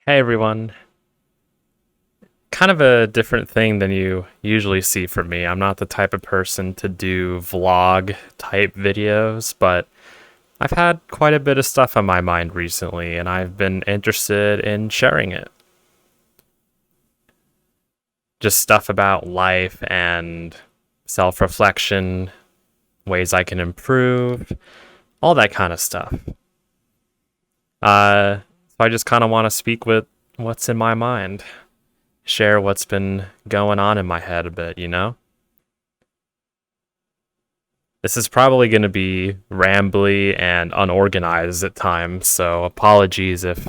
Hey everyone. Kind of a different thing than you usually see from me. I'm not the type of person to do vlog type videos, but I've had quite a bit of stuff on my mind recently, and I've been interested in sharing it. Just stuff about life and self reflection, ways I can improve, all that kind of stuff. So I just kind of want to speak with what's in my mind, share what's been going on in my head a bit. This is probably going to be rambly and unorganized at times, so apologies if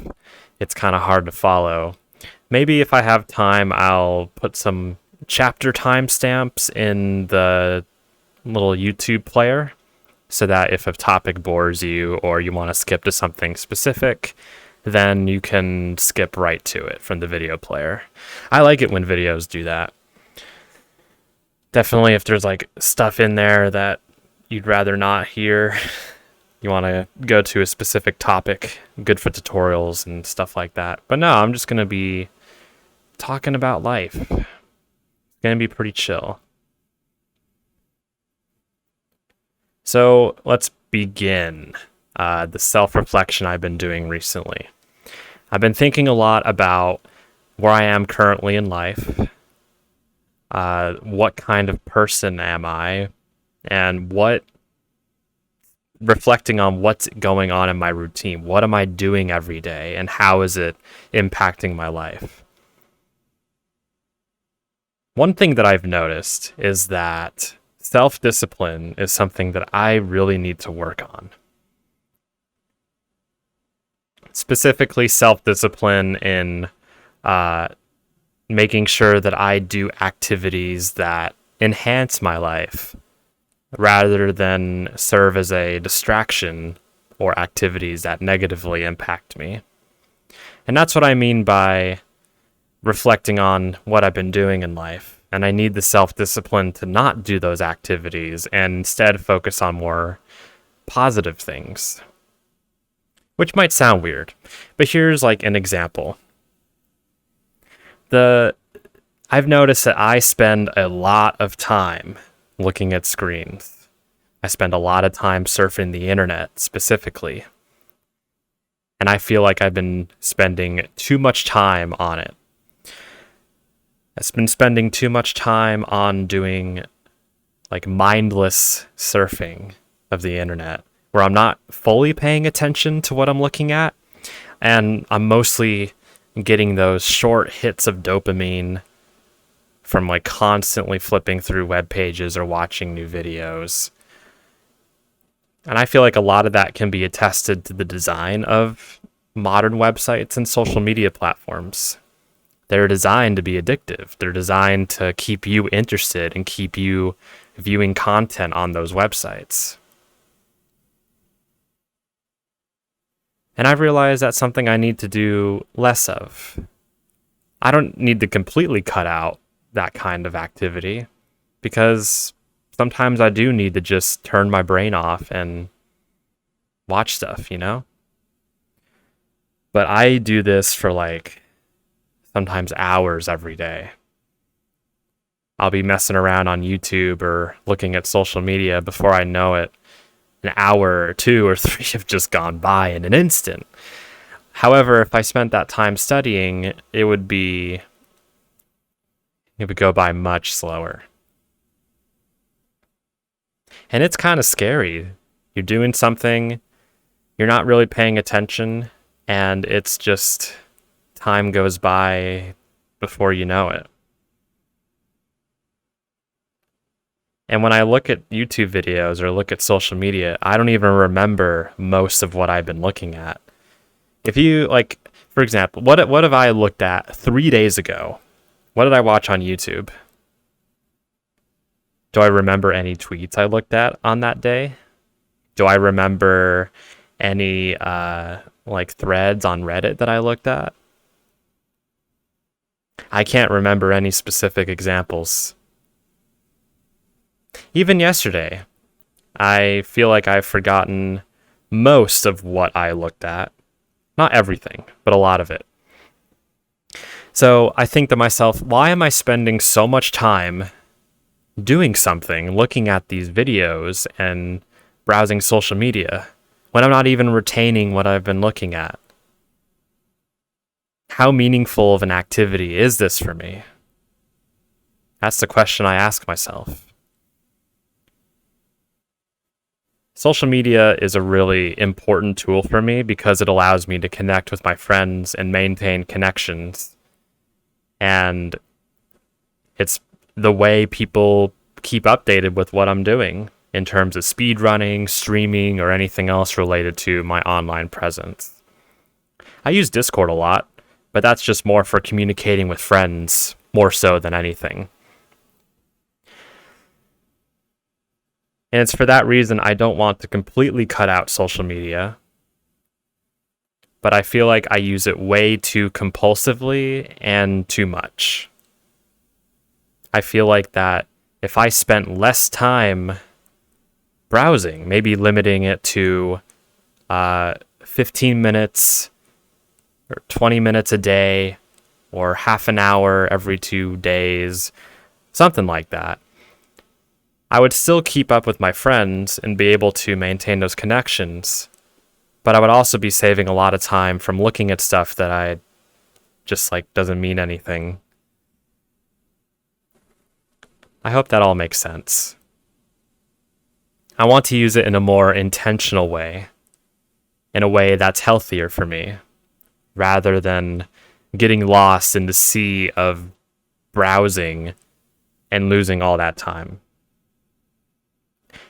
it's kind of hard to follow. Maybe if I have time, I'll put some chapter timestamps in the little YouTube player so that if a topic bores you or you want to skip to something specific, then you can skip right to it from the video player. I like it when videos do that. Definitely if there's like stuff in there that you'd rather not hear, you want to go to a specific topic, good for tutorials and stuff like that. But no, I'm just going to be talking about life. It's going to be pretty chill. So let's begin the self reflection I've been doing recently. I've been thinking a lot about where I am currently in life, what kind of person am I, and reflecting on what's going on in my routine. What am I doing every day, and how is it impacting my life? One thing that I've noticed is that self-discipline is something that I really need to work on. Specifically, self-discipline in making sure that I do activities that enhance my life rather than serve as a distraction or activities that negatively impact me. And that's what I mean by reflecting on what I've been doing in life. And I need the self-discipline to not do those activities and instead focus on more positive things. Which might sound weird, but here's like an example. I've noticed that I spend a lot of time looking at screens. I spend a lot of time surfing the internet specifically. And I feel like I've been spending too much time on it. I've been spending too much time on doing like mindless surfing of the internet, where I'm not fully paying attention to what I'm looking at, and I'm mostly getting those short hits of dopamine from like constantly flipping through web pages or watching new videos. And I feel like a lot of that can be attested to the design of modern websites and social media platforms. They're designed to be addictive. They're designed to keep you interested and keep you viewing content on those websites. And I've realized that's something I need to do less of. I don't need to completely cut out that kind of activity because sometimes I do need to just turn my brain off and watch stuff. But I do this for like sometimes hours every day. I'll be messing around on YouTube or looking at social media before I know it. An hour or two or three have just gone by in an instant. However, if I spent that time studying, it would go by much slower. And it's kind of scary. You're doing something, you're not really paying attention, and it's just time goes by before you know it. And when I look at YouTube videos or look at social media, I don't even remember most of what I've been looking at. If you, like, for example, what have I looked at 3 days ago? What did I watch on YouTube? Do I remember any tweets I looked at on that day? Do I remember any, threads on Reddit that I looked at? I can't remember any specific examples. Even yesterday, I feel like I've forgotten most of what I looked at. Not everything, but a lot of it. So I think to myself, why am I spending so much time doing something, looking at these videos and browsing social media, when I'm not even retaining what I've been looking at? How meaningful of an activity is this for me? That's the question I ask myself. Social media is a really important tool for me because it allows me to connect with my friends and maintain connections. And it's the way people keep updated with what I'm doing in terms of speed running, streaming, or anything else related to my online presence. I use Discord a lot, but that's just more for communicating with friends, more so than anything. And it's for that reason I don't want to completely cut out social media, but I feel like I use it way too compulsively and too much. I feel like that if I spent less time browsing, maybe limiting it to 15 minutes or 20 minutes a day or half an hour every 2 days, something like that, I would still keep up with my friends and be able to maintain those connections, but I would also be saving a lot of time from looking at stuff that I just doesn't mean anything. I hope that all makes sense. I want to use it in a more intentional way, in a way that's healthier for me, rather than getting lost in the sea of browsing and losing all that time.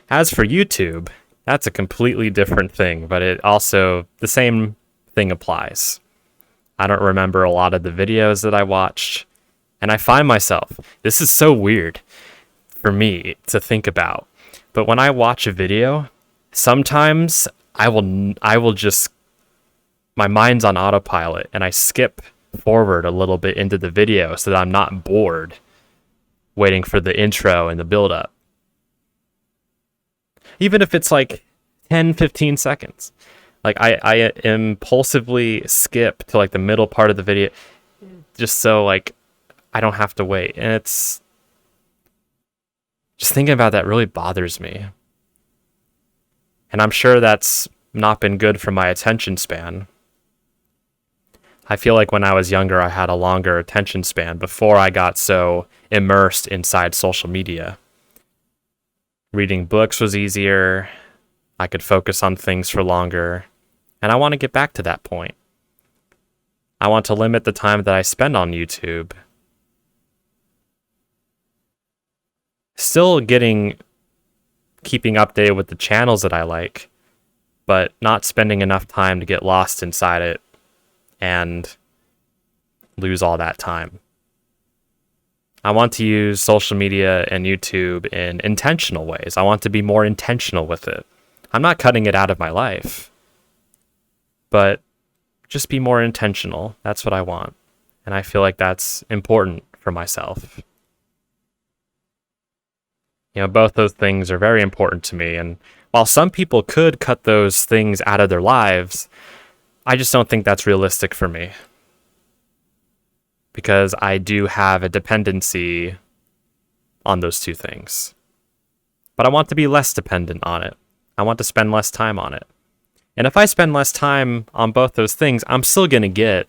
As for YouTube, that's a completely different thing, but the same thing applies. I don't remember a lot of the videos that I watched, and I find myself, this is so weird for me to think about, but when I watch a video, sometimes I will just, my mind's on autopilot, and I skip forward a little bit into the video so that I'm not bored waiting for the intro and the build-up. Even if it's 10, 15 seconds. I impulsively skip to the middle part of the video just so I don't have to wait. And it's just thinking about that really bothers me. And I'm sure that's not been good for my attention span. I feel like when I was younger, I had a longer attention span before I got so immersed inside social media. Reading books was easier. I could focus on things for longer. And I want to get back to that point. I want to limit the time that I spend on YouTube. Still keeping updated with the channels that I like, but not spending enough time to get lost inside it and lose all that time. I want to use social media and YouTube in intentional ways. I want to be more intentional with it. I'm not cutting it out of my life, but just be more intentional. That's what I want. And I feel like that's important for myself. Both those things are very important to me. And while some people could cut those things out of their lives, I just don't think that's realistic for me. Because I do have a dependency on those two things. But I want to be less dependent on it. I want to spend less time on it. And if I spend less time on both those things, I'm still going to get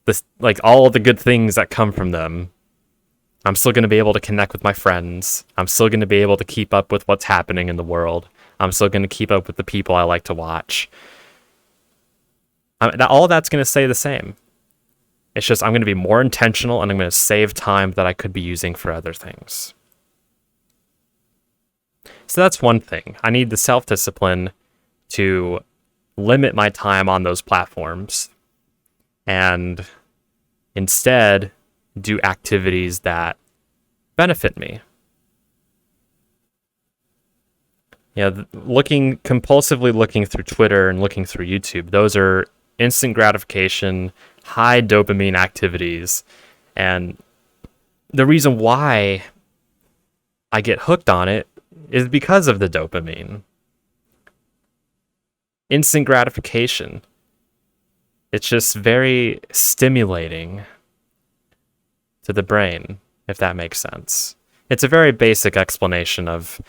this, all of the good things that come from them. I'm still going to be able to connect with my friends. I'm still going to be able to keep up with what's happening in the world. I'm still going to keep up with the people I like to watch. All that's going to stay the same. It's just I'm going to be more intentional and I'm going to save time that I could be using for other things. So that's one thing. I need the self-discipline to limit my time on those platforms and instead do activities that benefit me. Compulsively looking through Twitter and looking through YouTube, those are instant gratification, high dopamine activities. And the reason why I get hooked on it is because of the dopamine. Instant gratification. It's just very stimulating to the brain, if that makes sense. It's a very basic explanation of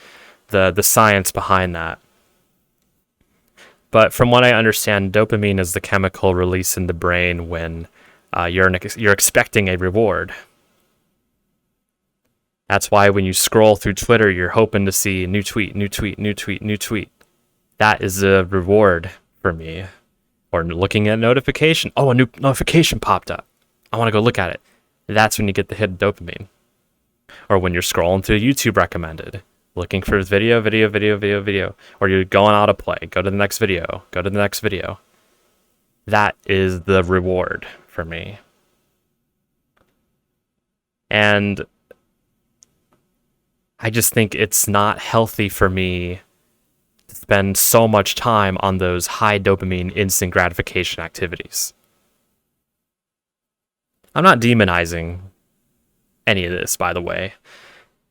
the science behind that. But from what I understand, dopamine is the chemical release in the brain when you're expecting a reward. That's why when you scroll through Twitter, you're hoping to see new tweet, new tweet, new tweet, new tweet. That is a reward for me. Or looking at notification. Oh, a new notification popped up. I want to go look at it. That's when you get the hit of dopamine. Or when you're scrolling through YouTube recommended, looking for video. Or you're going autoplay. Go to the next video. Go to the next video. That is the reward for me. And I just think it's not healthy for me to spend so much time on those high dopamine instant gratification activities. I'm not demonizing any of this, by the way.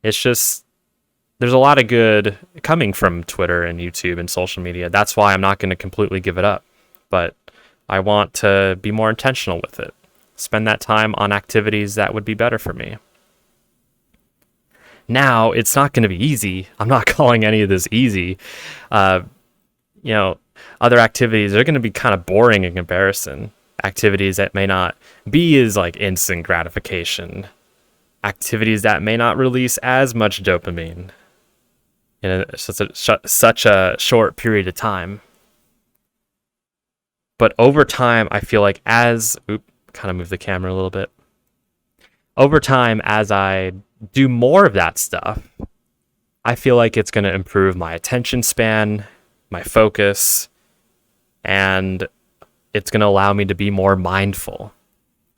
It's just, there's a lot of good coming from Twitter and YouTube and social media. That's why I'm not going to completely give it up. But I want to be more intentional with it. Spend that time on activities that would be better for me. Now, it's not going to be easy. I'm not calling any of this easy. Other activities are going to be kind of boring in comparison. Activities that may not be as like instant gratification. Activities that may not release as much dopamine in such a short period of time. But over time, I feel like kind of move the camera a little bit. Over time, as I do more of that stuff, I feel like it's going to improve my attention span, my focus, and it's going to allow me to be more mindful.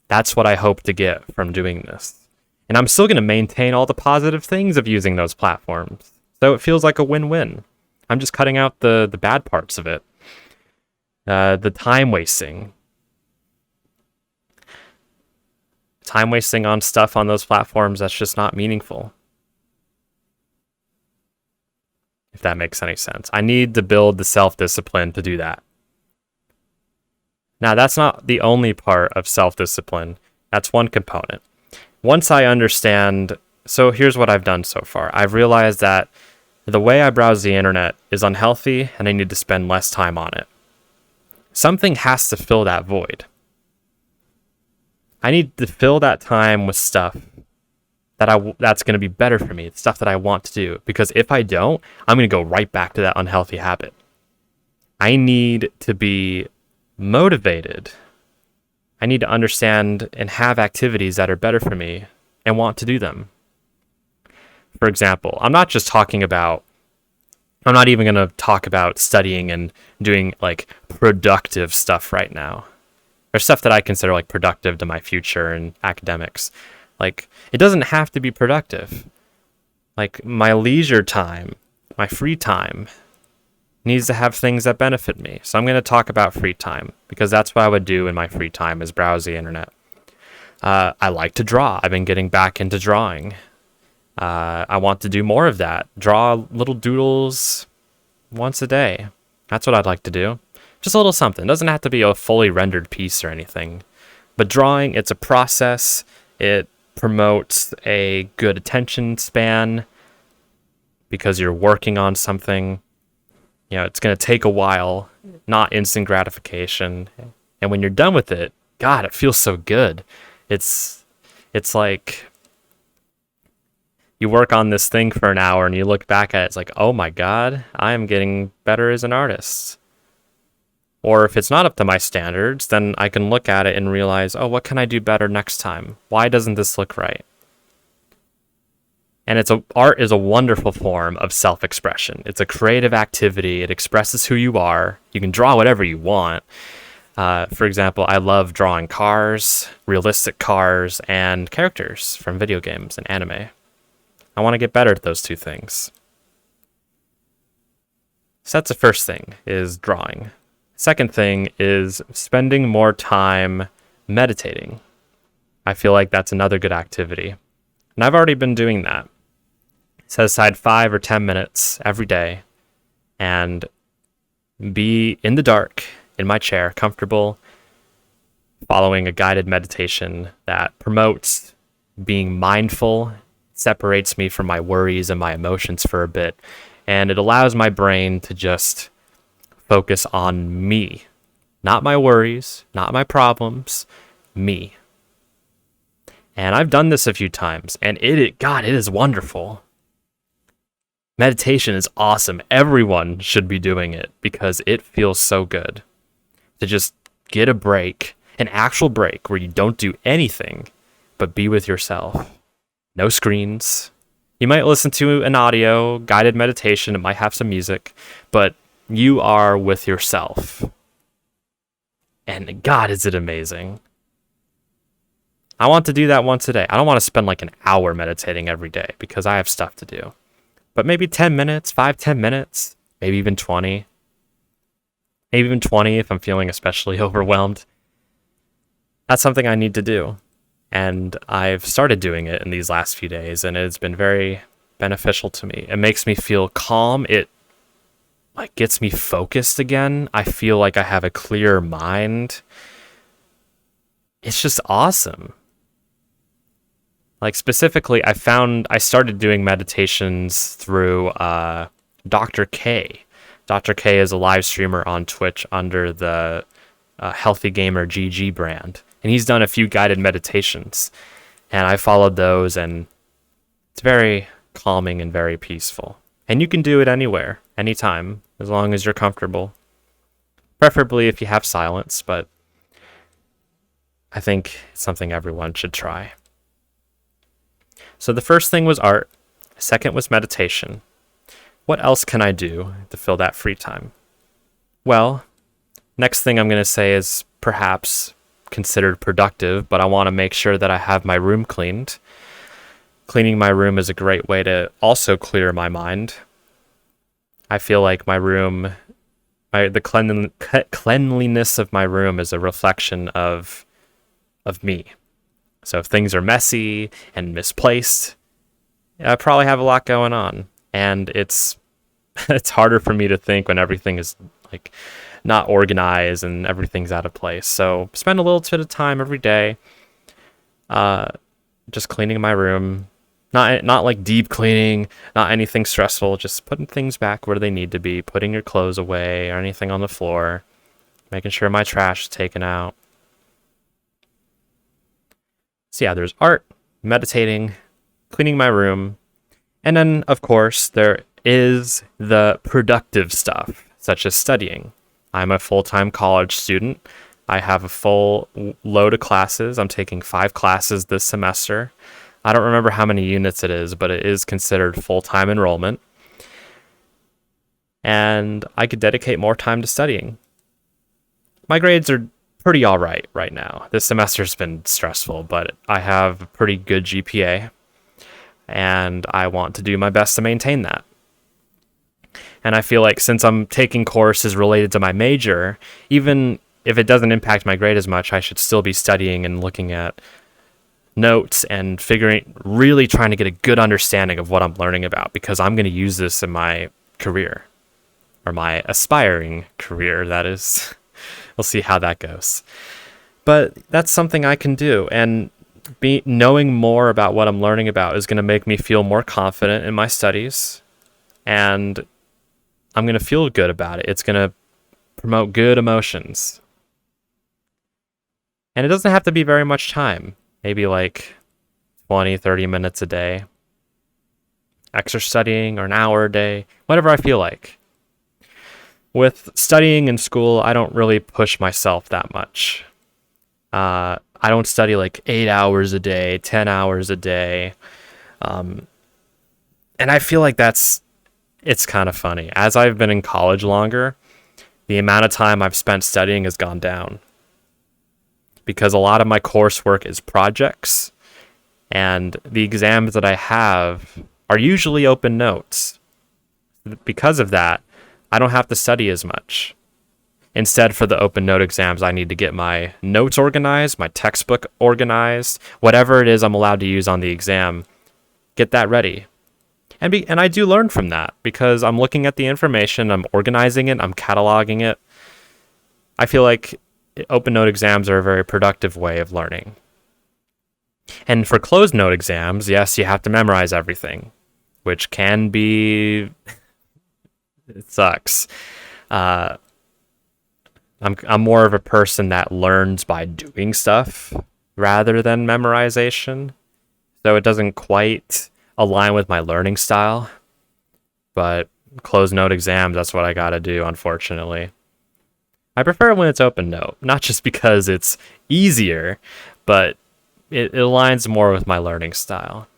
That's what I hope to get from doing this. And I'm still going to maintain all the positive things of using those platforms. So it feels like a win-win. I'm just cutting out the bad parts of it. The time wasting. Time wasting on stuff on those platforms that's just not meaningful. If that makes any sense. I need to build the self-discipline to do that. Now, that's not the only part of self-discipline. That's one component. Once I understand, so here's what I've done so far. I've realized that the way I browse the internet is unhealthy and I need to spend less time on it. Something has to fill that void. I need to fill that time with stuff that's going to be better for me, stuff that I want to do. Because if I don't, I'm going to go right back to that unhealthy habit. I need to be motivated. I need to understand and have activities that are better for me and want to do them. For example, I'm not even going to talk about studying and doing like productive stuff right now. There's stuff that I consider like productive to my future and academics. Like, it doesn't have to be productive. Like, my leisure time, my free time needs to have things that benefit me. So I'm going to talk about free time because that's what I would do in my free time is browse the internet. I like to draw. I've been getting back into drawing. I want to do more of that. Draw little doodles once a day. That's what I'd like to do. Just a little something. It doesn't have to be a fully rendered piece or anything. But drawing, it's a process. It promotes a good attention span because you're working on something. It's going to take a while, not instant gratification. And when you're done with it, God, it feels so good. It's like you work on this thing for an hour and you look back at it, it's like, oh my God, I am getting better as an artist. Or if it's not up to my standards, then I can look at it and realize, oh, what can I do better next time? Why doesn't this look right? And art is a wonderful form of self-expression. It's a creative activity. It expresses who you are. You can draw whatever you want. For example, I love drawing cars, realistic cars, and characters from video games and anime. I want to get better at those two things. So that's the first thing, is drawing. Second thing is spending more time meditating. I feel like that's another good activity. And I've already been doing that. Set aside 5 or 10 minutes every day and be in the dark, in my chair, comfortable, following a guided meditation that promotes being mindful, separates me from my worries and my emotions for a bit, and it allows my brain to just focus on me. Not my worries, not my problems, me. And I've done this a few times, and God, it is wonderful. Meditation is awesome. Everyone should be doing it because it feels so good to just get a break, an actual break where you don't do anything but be with yourself. No screens. You might listen to an audio guided meditation. It might have some music, but you are with yourself. And God, is it amazing. I want to do that once a day. I don't want to spend like an hour meditating every day because I have stuff to do. But maybe 10 minutes, 5-10 minutes, maybe even 20. Maybe even 20 if I'm feeling especially overwhelmed. That's something I need to do. And I've started doing it in these last few days, and it's been very beneficial to me. It makes me feel calm. It like gets me focused again. I feel like I have a clearer mind. It's just awesome. Like specifically, I started doing meditations through Dr. K. Dr. K is a live streamer on Twitch under the Healthy Gamer GG brand. And he's done a few guided meditations. And I followed those, and it's very calming and very peaceful. And you can do it anywhere, anytime, as long as you're comfortable. Preferably if you have silence, but I think it's something everyone should try. So the first thing was art. Second was meditation. What else can I do to fill that free time? Well, next thing I'm going to say is perhaps considered productive, but I want to make sure that I have my room cleaned. Cleaning my room is a great way to also clear my mind. I feel like my room, the cleanliness of my room is a reflection of me. So if things are messy and misplaced, I probably have a lot going on. And it's harder for me to think when everything is like not organized and everything's out of place. So spend a little bit of time every day just cleaning my room. Not like deep cleaning, not anything stressful, just putting things back where they need to be, putting your clothes away or anything on the floor, making sure my trash is taken out. So yeah, there's art, meditating, cleaning my room, and then, of course, there is the productive stuff, such as studying. I'm a full-time college student. I have a full load of classes. I'm taking 5 classes this semester. I don't remember how many units it is, but it is considered full-time enrollment. And I could dedicate more time to studying. My grades are pretty all right now. This semester's been stressful, but I have a pretty good GPA, and I want to do my best to maintain that. And I feel like since I'm taking courses related to my major, even if it doesn't impact my grade as much, I should still be studying and looking at notes and really trying to get a good understanding of what I'm learning about, because I'm going to use this in my career, or my aspiring career, that is. We'll see how that goes. But that's something I can do, and knowing more about what I'm learning about is going to make me feel more confident in my studies, and I'm going to feel good about it. It's going to promote good emotions. And it doesn't have to be very much time. Maybe like 20, 30 minutes a day. Extra studying, or an hour a day. Whatever I feel like. With studying in school, I don't really push myself that much. I don't study like 8 hours a day, 10 hours a day. And I feel like it's kind of funny. As I've been in college longer, the amount of time I've spent studying has gone down. Because a lot of my coursework is projects, and the exams that I have are usually open notes. Because of that, I don't have to study as much. Instead, for the open note exams, I need to get my notes organized, my textbook organized, whatever it is I'm allowed to use on the exam, get that ready. And I do learn from that, because I'm looking at the information, I'm organizing it, I'm cataloging it. I feel like open note exams are a very productive way of learning. And for closed note exams, yes, you have to memorize everything, which can be it sucks. Uh, I'm more of a person that learns by doing stuff rather than memorization, so it doesn't quite align with my learning style. But closed note exams, that's what I gotta do, unfortunately. I prefer it when it's open note, not just because it's easier, but it aligns more with my learning style.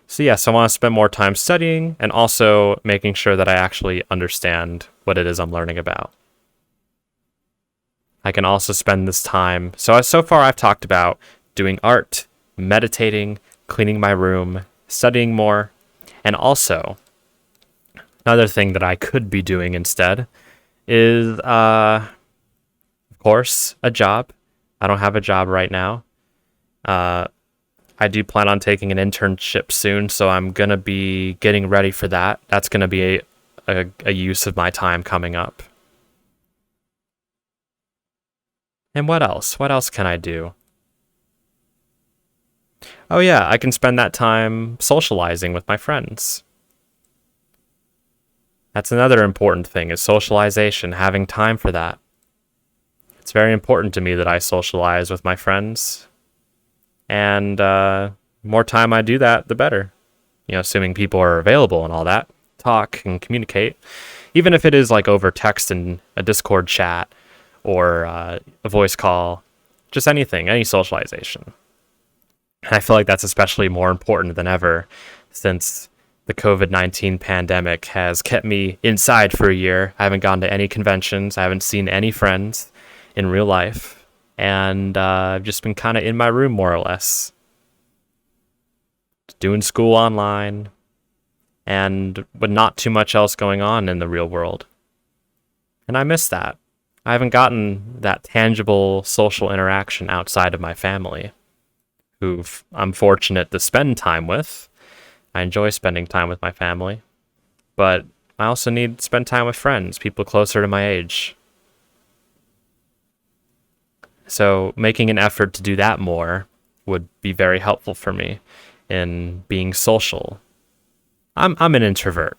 So yes, I want to spend more time studying and also making sure that I actually understand what it is I'm learning about. I can also spend this time. So far I've talked about doing art, meditating, cleaning my room, studying more, and also another thing that I could be doing instead is, of course, a job. I don't have a job right now. I do plan on taking an internship soon, so I'm going to be getting ready for that. That's going to be a use of my time coming up. And what else? What else can I do? Oh yeah, I can spend that time socializing with my friends. That's another important thing, is socialization, having time for that. It's very important to me that I socialize with my friends. And more time I do that, the better. Assuming people are available and all that. Talk and communicate. Even if it is like over text and a Discord chat or a voice call. Just anything, any socialization. And I feel like that's especially more important than ever since the COVID-19 pandemic has kept me inside for a year. I haven't gone to any conventions. I haven't seen any friends in real life. And I've just been kind of in my room, more or less. Doing school online. But not too much else going on in the real world. And I miss that. I haven't gotten that tangible social interaction outside of my family, who I'm fortunate to spend time with. I enjoy spending time with my family, but I also need to spend time with friends, people closer to my age. So making an effort to do that more would be very helpful for me in being social. I'm an introvert,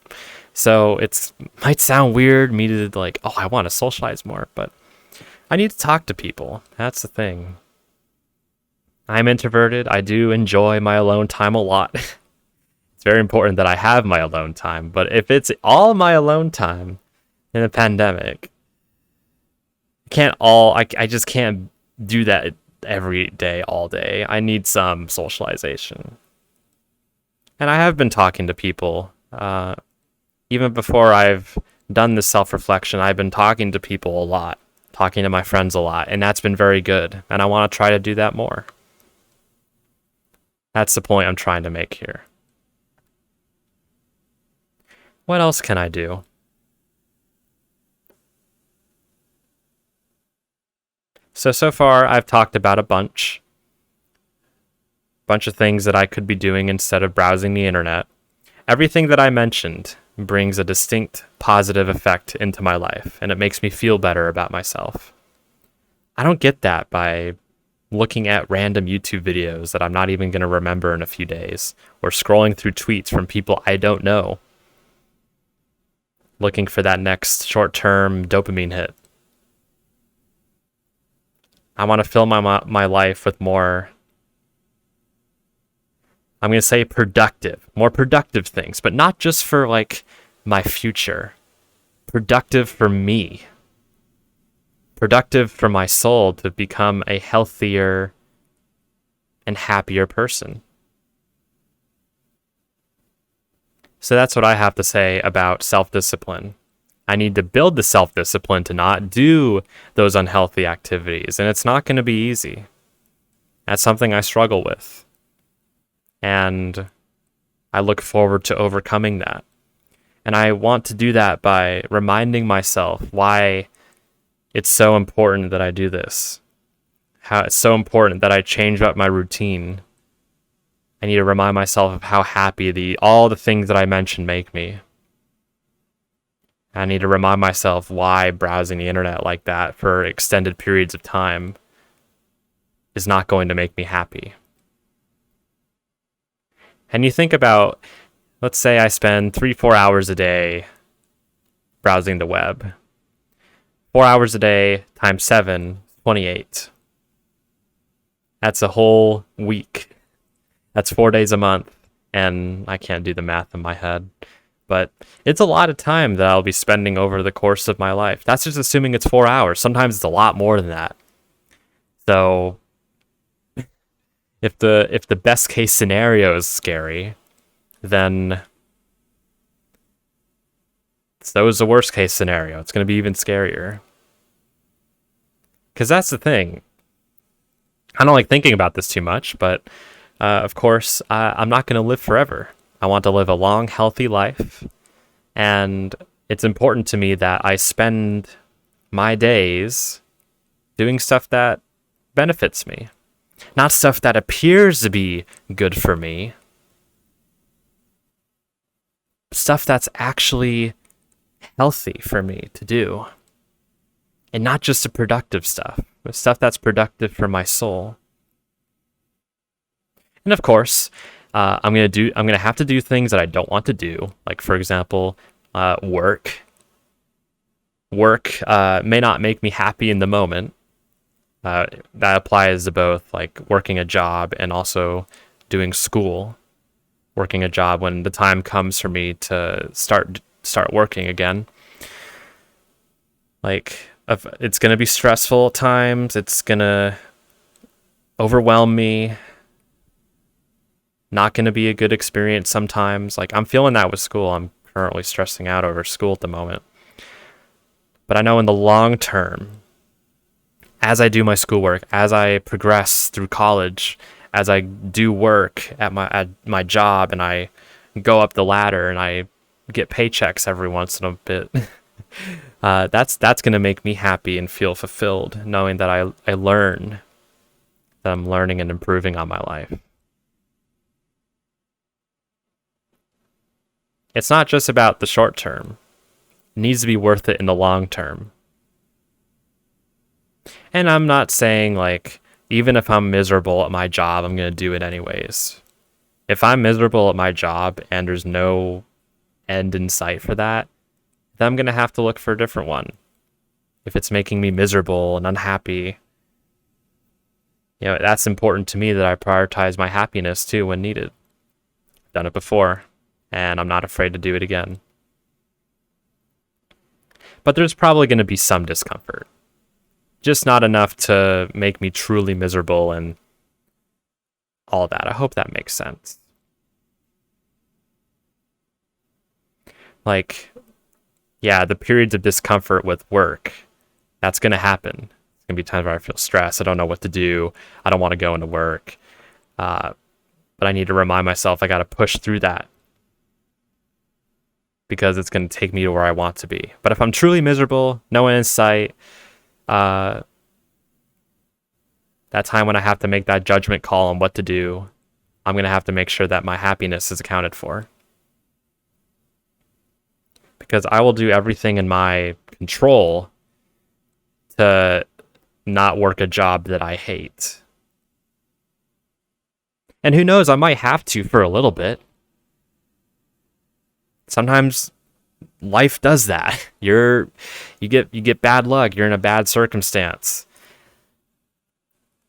so it might sound weird me to I want to socialize more, but I need to talk to people. That's the thing. I'm introverted. I do enjoy my alone time a lot. It's very important that I have my alone time, but if it's all my alone time in a pandemic, I just can't do that every day, all day. I need some socialization. And I have been talking to people. Even before I've done this self-reflection, I've been talking to people a lot, talking to my friends a lot, and that's been very good. And I want to try to do that more. That's the point I'm trying to make here. What else can I do? So far I've talked about a bunch of things that I could be doing instead of browsing the internet. Everything that I mentioned brings a distinct positive effect into my life, and it makes me feel better about myself. I don't get that by looking at random YouTube videos that I'm not even going to remember in a few days, or scrolling through tweets from people I don't know, looking for that next short-term dopamine hit. I want to fill my life with more, I'm going to say more productive things, but not just for my future. Productive for me. Productive for my soul to become a healthier and happier person. So that's what I have to say about self-discipline. I need to build the self-discipline to not do those unhealthy activities, and it's not going to be easy. That's something I struggle with. And I look forward to overcoming that. And I want to do that by reminding myself why it's so important that I do this. How it's so important that I change up my routine. I need to remind myself of how happy all the things that I mentioned make me. I need to remind myself why browsing the internet like that for extended periods of time is not going to make me happy. And you think about, let's say I spend 3-4 hours a day browsing the web. 4 hours a day times 7, 28. That's a whole week. That's 4 days a month. And I can't do the math in my head. But it's a lot of time that I'll be spending over the course of my life. That's just assuming it's 4 hours. Sometimes it's a lot more than that. So if the best case scenario is scary, then so is the worst case scenario. It's going to be even scarier. Because that's the thing. I don't like thinking about this too much, but of course, I'm not going to live forever. I want to live a long, healthy life. And it's important to me that I spend my days doing stuff that benefits me. Not stuff that appears to be good for me. Stuff that's actually healthy for me to do. And not just the productive stuff, but stuff that's productive for my soul. And of course, I'm gonna have to do things that I don't want to do. Like, for example, work. Work may not make me happy in the moment. That applies to both, like working a job and also doing school. Working a job when the time comes for me to start working again. Like, it's gonna be stressful at times. It's gonna overwhelm me. Not gonna be a good experience sometimes. Like, I'm feeling that with school. I'm currently stressing out over school at the moment. But I know in the long term, as I do my schoolwork, as I progress through college, as I do work at my job, and I go up the ladder and I get paychecks every once in a bit, that's going to make me happy and feel fulfilled, knowing that I learn, that I'm learning and improving on my life. It's not just about the short term. It needs to be worth it in the long term. And I'm not saying, like, even if I'm miserable at my job, I'm going to do it anyways. If I'm miserable at my job and there's no end in sight for that, then I'm going to have to look for a different one. If it's making me miserable and unhappy, that's important to me, that I prioritize my happiness too when needed. I've done it before, and I'm not afraid to do it again. But there's probably going to be some discomfort. Just not enough to make me truly miserable and all that. I hope that makes sense. Like, yeah, the periods of discomfort with work, that's going to happen. It's going to be times where I feel stressed. I don't know what to do. I don't want to go into work. But I need to remind myself I got to push through that, because it's going to take me to where I want to be. But if I'm truly miserable, no one in sight, that time when I have to make that judgment call on what to do, I'm going to have to make sure that my happiness is accounted for. Because I will do everything in my control to not work a job that I hate. And who knows, I might have to for a little bit. Sometimes life does that. You get bad luck. You're in a bad circumstance.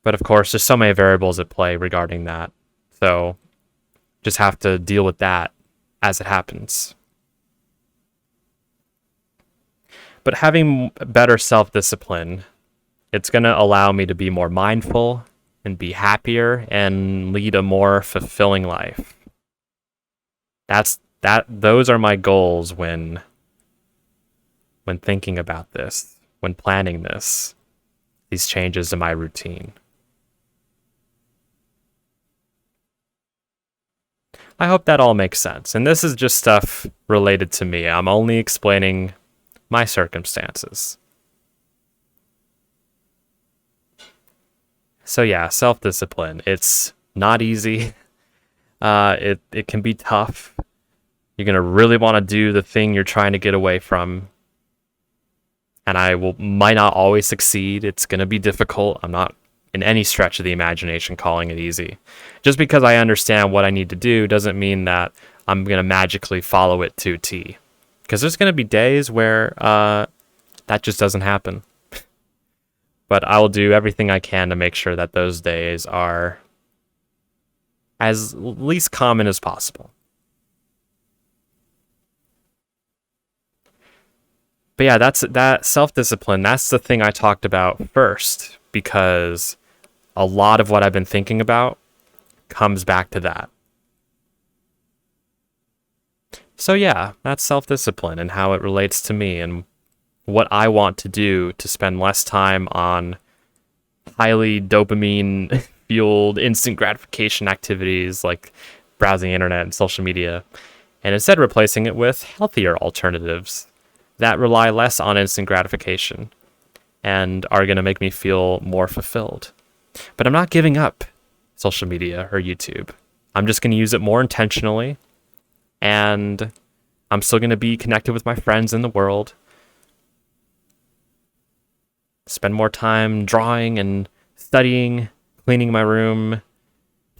But of course, there's so many variables at play regarding that. So just have to deal with that as it happens. But having better self-discipline, it's going to allow me to be more mindful and be happier and lead a more fulfilling life. Those are my goals when thinking about this, when planning these changes in my routine. I hope that all makes sense. And this is just stuff related to me. I'm only explaining my circumstances. So yeah, self-discipline. It's not easy. It can be tough. You're going to really want to do the thing you're trying to get away from. and might not always succeed. It's going to be difficult. I'm not in any stretch of the imagination calling it easy. Just because I understand what I need to do doesn't mean that I'm going to magically follow it to T. Because there's going to be days where that just doesn't happen. But I will do everything I can to make sure that those days are as least common as possible. But yeah, that's that self-discipline. That's the thing I talked about first, because a lot of what I've been thinking about comes back to that. So yeah, that's self-discipline and how it relates to me and what I want to do to spend less time on highly dopamine fueled instant gratification activities like browsing the internet and social media, and instead replacing it with healthier alternatives that rely less on instant gratification and are going to make me feel more fulfilled. But I'm not giving up social media or YouTube. I'm just going to use it more intentionally, and I'm still going to be connected with my friends in the world. Spend more time drawing and studying, cleaning my room,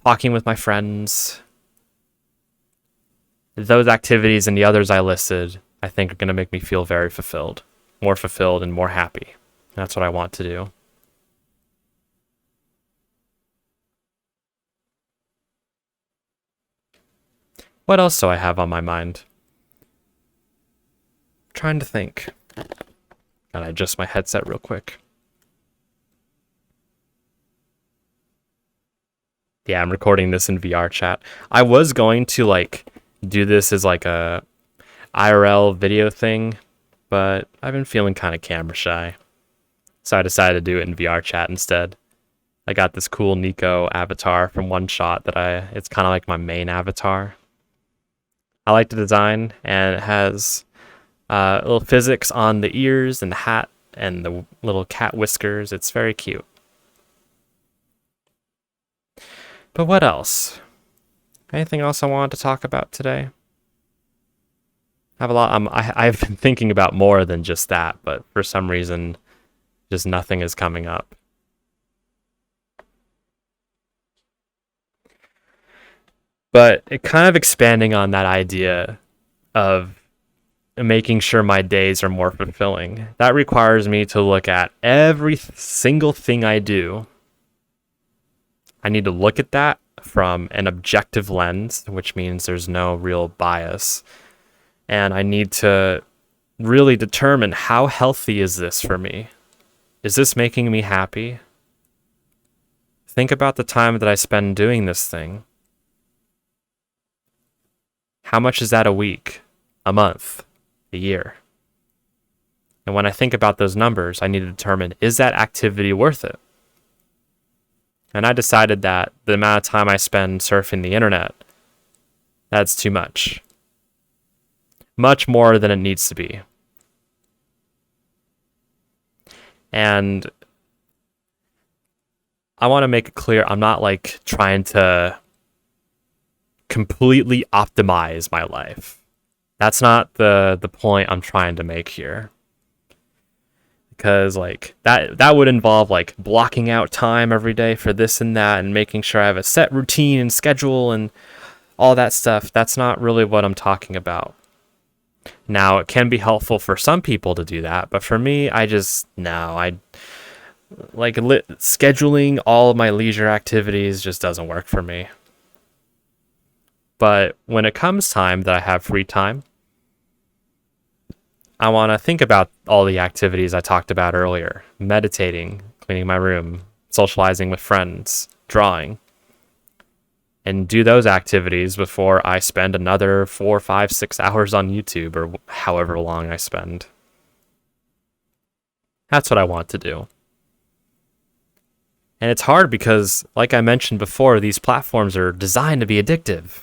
talking with my friends. Those activities and the others I listed, I think, are going to make me feel very fulfilled and more happy. That's what I want to do. What else do I have on my mind? I'm trying to think. Gotta adjust my headset real quick. Yeah, I'm recording this in VR chat. I was going to do this as a IRL video thing, but I've been feeling kind of camera shy. So I decided to do it in VR chat instead. I got this cool Nico avatar from One Shot it's kind of like my main avatar. I like the design, and it has little physics on the ears and the hat and the little cat whiskers. It's very cute. But what else? Anything else I wanted to talk about today? I have a lot. I've been thinking about more than just that, but for some reason, just nothing is coming up. But it kind of expanding on that idea of making sure my days are more fulfilling. That requires me to look at every single thing I do. I need to look at that from an objective lens, which means there's no real bias. And I need to really determine, how healthy is this for me? Is this making me happy? Think about the time that I spend doing this thing. How much is that a week, a month, a year? And when I think about those numbers, I need to determine, is that activity worth it? And I decided that the amount of time I spend surfing the internet, that's too much. Much more than it needs to be. And I want to make it clear, I'm not trying to completely optimize my life. That's not the point I'm trying to make here. Because that would involve blocking out time every day for this and that, and making sure I have a set routine and schedule and all that stuff. That's not really what I'm talking about. Now, it can be helpful for some people to do that, but for me, scheduling all of my leisure activities just doesn't work for me. But when it comes time that I have free time, I want to think about all the activities I talked about earlier: meditating, cleaning my room, socializing with friends, drawing, and do those activities before I spend another 4, 5, 6 hours on YouTube, or however long I spend. That's what I want to do. And it's hard because, like I mentioned before, these platforms are designed to be addictive.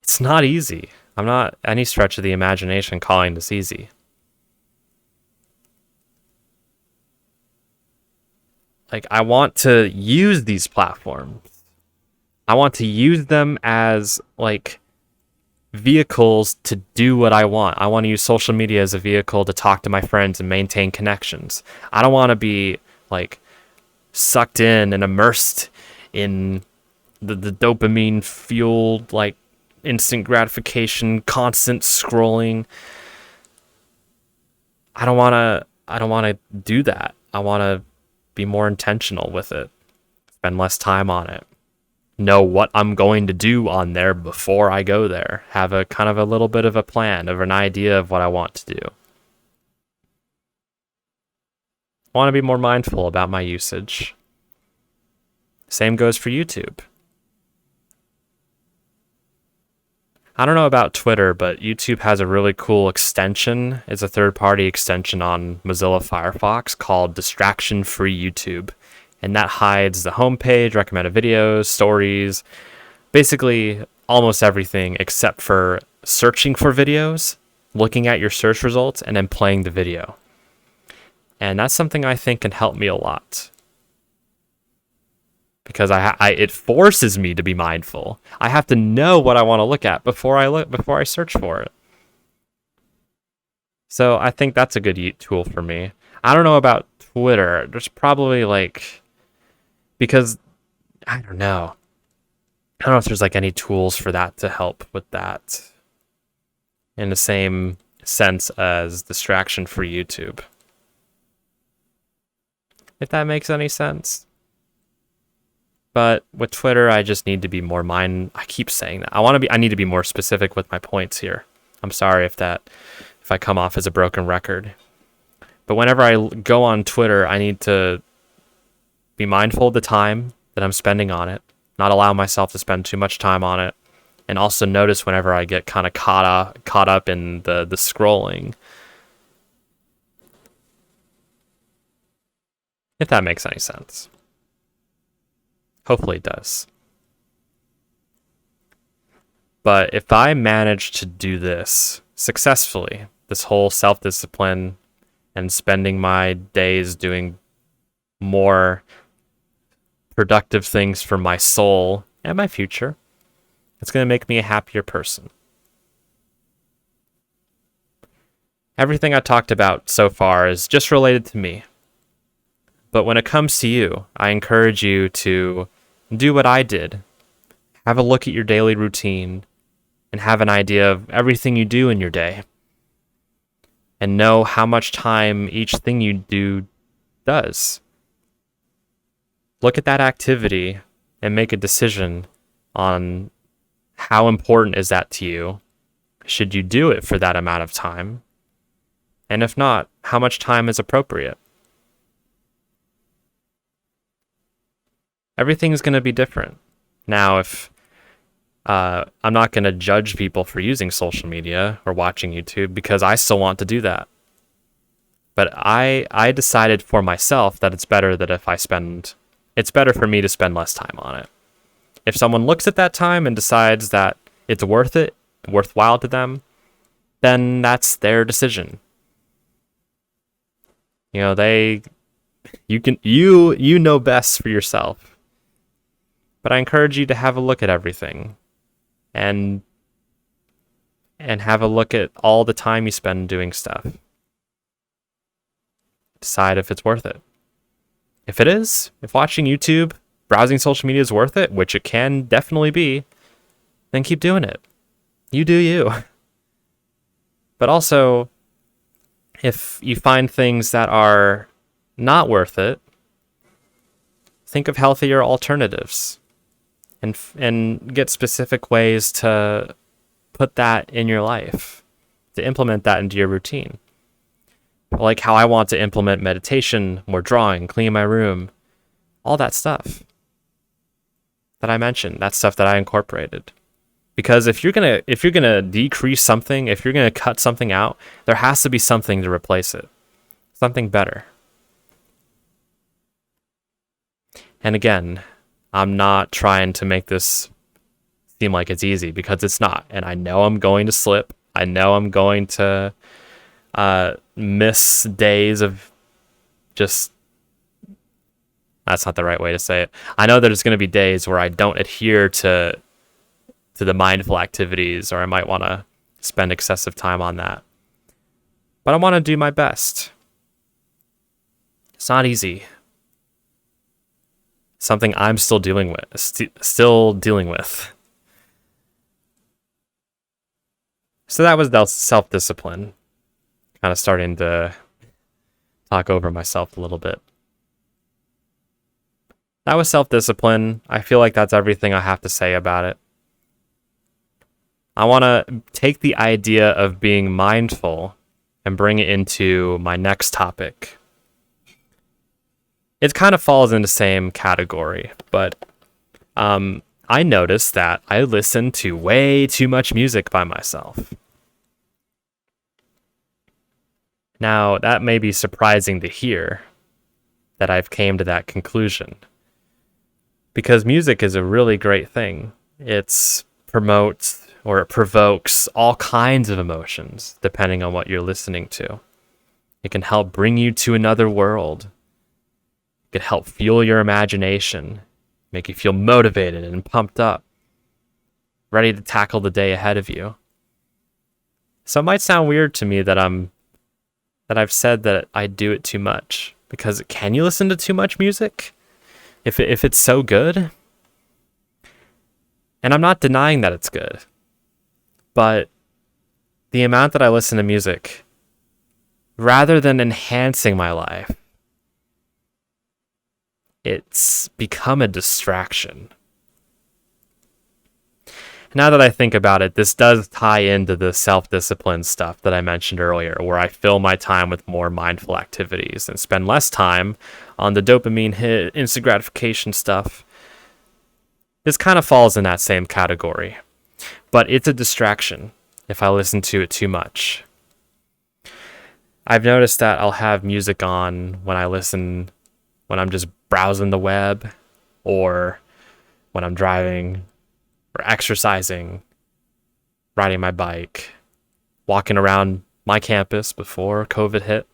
It's not easy. I'm not any stretch of the imagination calling this easy. I want to use these platforms. I want to use them as vehicles to do what I want. I want to use social media as a vehicle to talk to my friends and maintain connections. I don't want to be like sucked in and immersed in the dopamine fueled like instant gratification, constant scrolling. I don't want to do that. I want to be more intentional with it. Spend less time on it. Know what I'm going to do on there before I go there. Have a kind of a little bit of a plan, of an idea of what I want to do. I want to be more mindful about my usage. Same goes for YouTube. I don't know about Twitter, but YouTube has a really cool extension. It's a third-party extension on Mozilla Firefox called Distraction Free YouTube. And that hides the homepage, recommended videos, stories, basically almost everything except for searching for videos, looking at your search results, and then playing the video. And that's something I think can help me a lot. Because it forces me to be mindful. I have to know what I want to look at before I search for it. So I think that's a good tool for me. I don't know about Twitter. There's probably because I don't know. I don't know if there's any tools for that to help with that in the same sense as distraction for YouTube. If that makes any sense. But with Twitter, I just need to be more I keep saying that. I need to be more specific with my points here. I'm sorry if I come off as a broken record. But whenever I go on Twitter, I need to be mindful of the time that I'm spending on it, not allow myself to spend too much time on it, and also notice whenever I get kind of caught up in the scrolling. If that makes any sense. Hopefully it does. But if I manage to do this successfully, this whole self-discipline and spending my days doing more productive things for my soul and my future, it's going to make me a happier person. Everything I talked about so far is just related to me. But when it comes to you, I encourage you to do what I did. Have a look at your daily routine and have an idea of everything you do in your day. And know how much time each thing you do does. Look at that activity and make a decision on how important is that to you. Should you do it for that amount of time? And if not, how much time is appropriate? Everything's going to be different. Now, if I'm not going to judge people for using social media or watching YouTube because I still want to do that. But I decided for myself that it's better for me to spend less time on it. If someone looks at that time and decides that it's worthwhile to them, then that's their decision. You know, you know best for yourself. But I encourage you to have a look at everything and have a look at all the time you spend doing stuff. Decide if it's worth it. If it is, if watching YouTube, browsing social media is worth it, which it can definitely be, then keep doing it. You do you. But also, if you find things that are not worth it, think of healthier alternatives and get specific ways to put that in your life, to implement that into your routine. Like how I want to implement meditation, more drawing, clean my room, all that stuff that I mentioned, that stuff that I incorporated. Because if you're gonna decrease something, if you're gonna cut something out, there has to be something to replace it, something better. And again, I'm not trying to make this seem like it's easy, because it's not. And I know I'm going to slip. I know I'm going to miss days of just... That's not the right way to say it. I know there's going to be days where I don't adhere to to the mindful activities, or I might want to spend excessive time on that. But I want to do my best. It's not easy. Something I'm still dealing with. So that was self-discipline. Kind of starting to talk over myself a little bit. That was self-discipline. I feel like that's everything I have to say about it. I want to take the idea of being mindful and bring it into my next topic. It kind of falls in the same category, but I noticed that I listen to way too much music by myself. Now, that may be surprising to hear that I've came to that conclusion, because music is a really great thing. It provokes all kinds of emotions, depending on what you're listening to. It can help bring you to another world. It can help fuel your imagination, make you feel motivated and pumped up, ready to tackle the day ahead of you. So it might sound weird to me that I've said that I do it too much, because can you listen to too much music if it's so good? And I'm not denying that it's good, but the amount that I listen to music, rather than enhancing my life, it's become a distraction. Now that I think about it, this does tie into the self-discipline stuff that I mentioned earlier, where I fill my time with more mindful activities and spend less time on the dopamine hit, instant gratification stuff. This kind of falls in that same category, but it's a distraction if I listen to it too much. I've noticed that I'll have music on when I'm just browsing the web, or when I'm driving, or exercising, riding my bike, walking around my campus before COVID hit.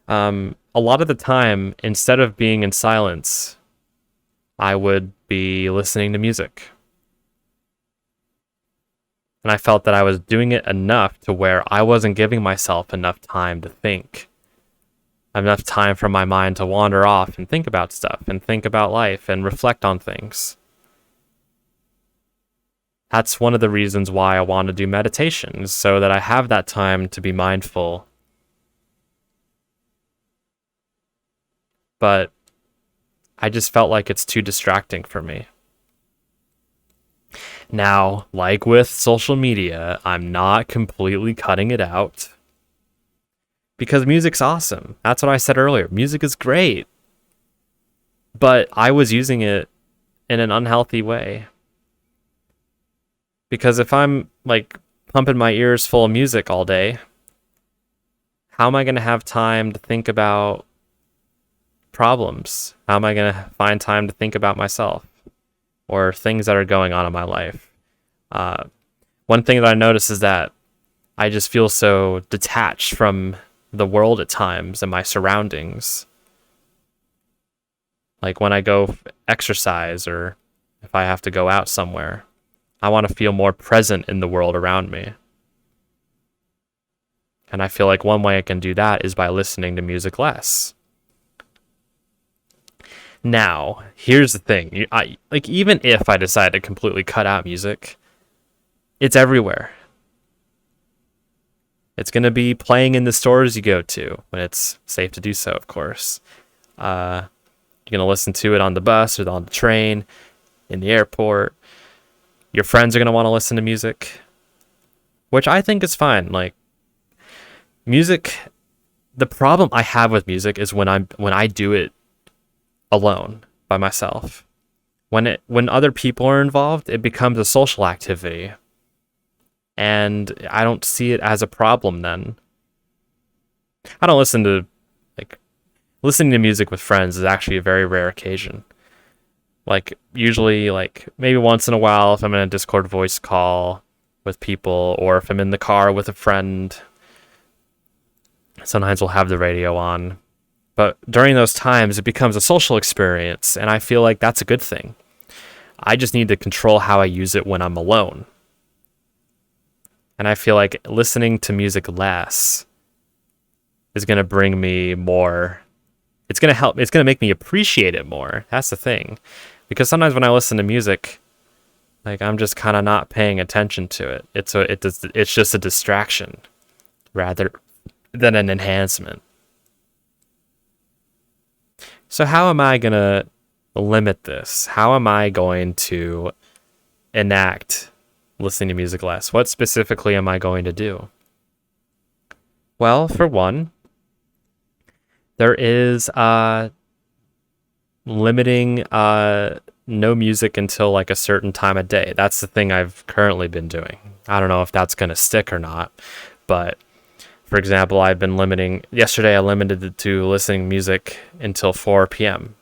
A lot of the time, instead of being in silence, I would be listening to music. And I felt that I was doing it enough to where I wasn't giving myself enough time to think. Enough time for my mind to wander off and think about stuff and think about life and reflect on things. That's one of the reasons why I want to do meditation, so that I have that time to be mindful. But I just felt like it's too distracting for me. Now, like with social media, I'm not completely cutting it out, because music's awesome. That's what I said earlier. Music is great. But I was using it in an unhealthy way. Because if I'm like pumping my ears full of music all day, how am I going to have time to think about problems? How am I going to find time to think about myself or things that are going on in my life? One thing that I notice is that I just feel so detached from the world at times and my surroundings. Like when I go exercise, or if I have to go out somewhere, I want to feel more present in the world around me. And I feel like one way I can do that is by listening to music less. Now, here's the thing. Even if I decide to completely cut out music, it's everywhere. It's going to be playing in the stores you go to, when it's safe to do so, of course. You're going to listen to it on the bus or on the train, in the airport. Your friends are going to want to listen to music, which I think is fine. Like, music, the problem I have with music is when I do it alone, by myself. When other people are involved, it becomes a social activity. And I don't see it as a problem then. I don't listening to music with friends is actually a very rare occasion. Like, usually, like, maybe once in a while if I'm in a Discord voice call with people, or if I'm in the car with a friend, sometimes we'll have the radio on. But during those times, it becomes a social experience, and I feel like that's a good thing. I just need to control how I use it when I'm alone. And I feel like listening to music less is going to bring me more. It's going to help. It's going to make me appreciate it more. That's the thing. Because sometimes when I listen to music, like I'm just kind of not paying attention to it. It's just a distraction rather than an enhancement. So how am I going to limit this? How am I going to enact listening to music less? What specifically am I going to do? Well, for one, there is limiting no music until like a certain time of day. That's the thing I've currently been doing. I don't know if that's going to stick or not, but for example, I've been yesterday I limited it to listening music until 4 p.m.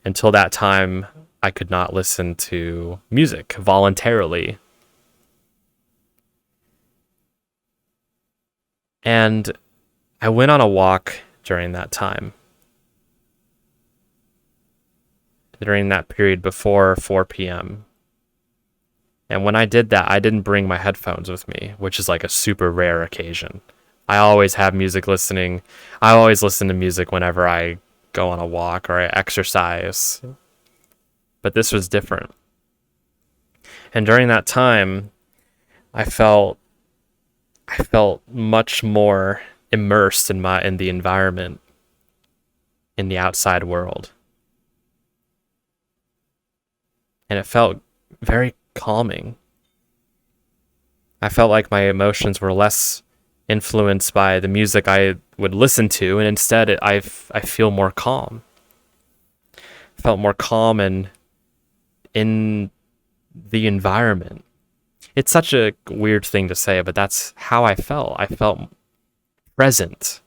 Until that time, I could not listen to music voluntarily. And I went on a walk during that time. During that period before 4 p.m. And when I did that, I didn't bring my headphones with me, which is like a super rare occasion. I always have music listening. I always listen to music whenever I go on a walk or I exercise. But this was different. And during that time, I felt much more immersed in the environment, in the outside world. And it felt very calming. I felt like my emotions were less influenced by the music I would listen to, and instead I feel more calm. I felt more calm and in the environment. It's such a weird thing to say, but that's how I felt. I felt present.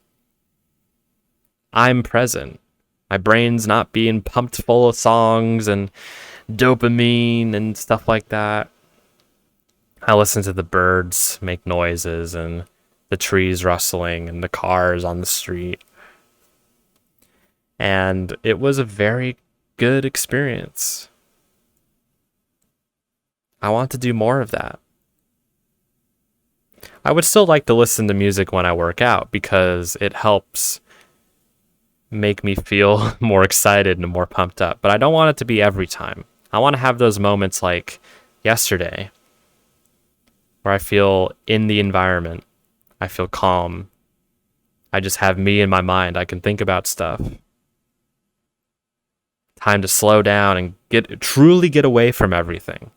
I'm present. My brain's not being pumped full of songs and dopamine and stuff like that. I listen to the birds make noises and the trees rustling and the cars on the street. And it was a very good experience. I want to do more of that. I would still like to listen to music when I work out because it helps make me feel more excited and more pumped up. But I don't want it to be every time. I want to have those moments like yesterday where I feel in the environment. I feel calm. I just have me in my mind. I can think about stuff. Time to slow down and truly get away from everything.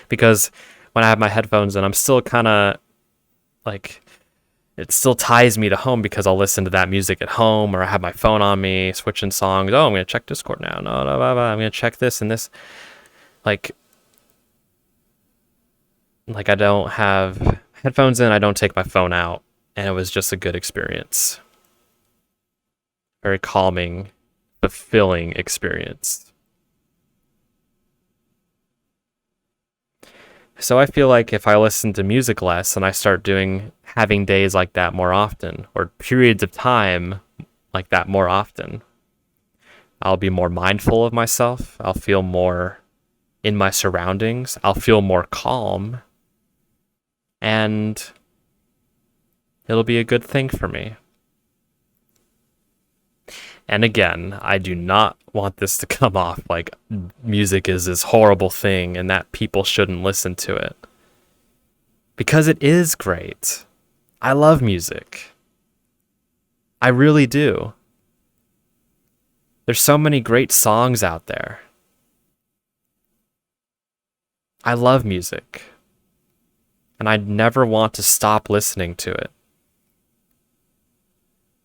Because when I have my headphones in, I'm still kind of like, it still ties me to home because I'll listen to that music at home, or I have my phone on me, switching songs. Oh, I'm going to check Discord now. No, I'm going to check this and this. Like I don't have headphones in, I don't take my phone out, and it was just a good experience. Very calming, fulfilling experience. So I feel like if I listen to music less and I start having days like that more often, or periods of time like that more often, I'll be more mindful of myself. I'll feel more in my surroundings. I'll feel more calm. And it'll be a good thing for me. And again, I do not want this to come off like music is this horrible thing and that people shouldn't listen to it. Because it is great. I love music. I really do. There's so many great songs out there. I love music. And I never want to stop listening to it.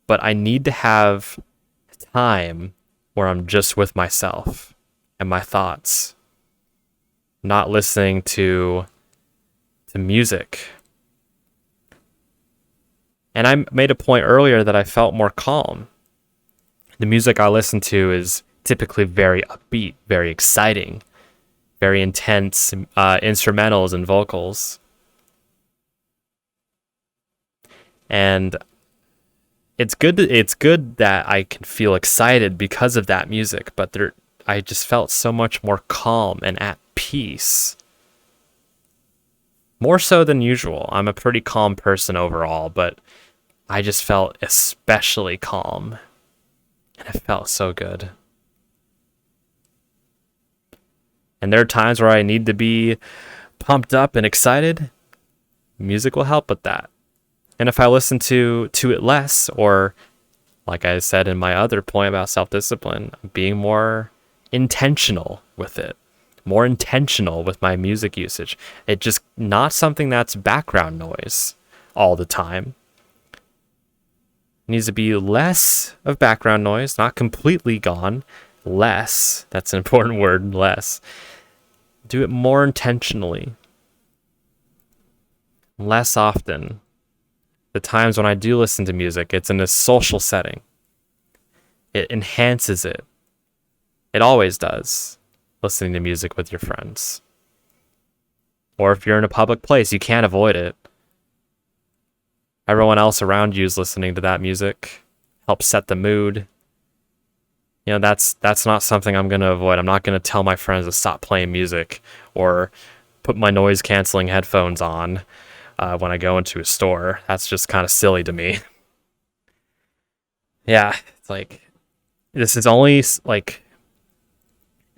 But I need to have time where I'm just with myself and my thoughts, not listening to music. And I made a point earlier that I felt more calm. The music I listen to is typically very upbeat, very exciting, very intense instrumentals and vocals. And it's good that I can feel excited because of that music, but I just felt so much more calm and at peace. More so than usual. I'm a pretty calm person overall, but I just felt especially calm. And it felt so good. And there are times where I need to be pumped up and excited. Music will help with that. And if I listen to it less, or like I said in my other point about self-discipline, being more intentional with it, more intentional with my music usage. It just not something that's background noise all the time. It needs to be less of background noise, not completely gone. Less, that's an important word, less. Do it more intentionally. Less often. The times when I do listen to music, it's in a social setting. It enhances it. It always does. Listening to music with your friends. Or if you're in a public place, you can't avoid it. Everyone else around you is listening to that music. Helps set the mood. You know, that's not something I'm going to avoid. I'm not going to tell my friends to stop playing music or put my noise canceling headphones on when I go into a store. That's just kind of silly to me. Yeah, it's like, this is only like,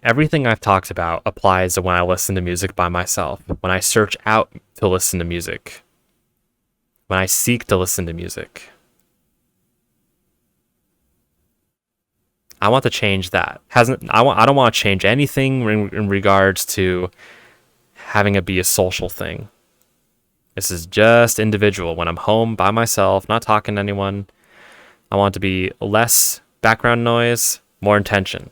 everything I've talked about applies to when I listen to music by myself, when I search out to listen to music, when I seek to listen to music. I want to change that. I don't want to change anything in regards to having it be a social thing. This is just individual. When I'm home by myself, not talking to anyone, I want it to be less background noise, more intention.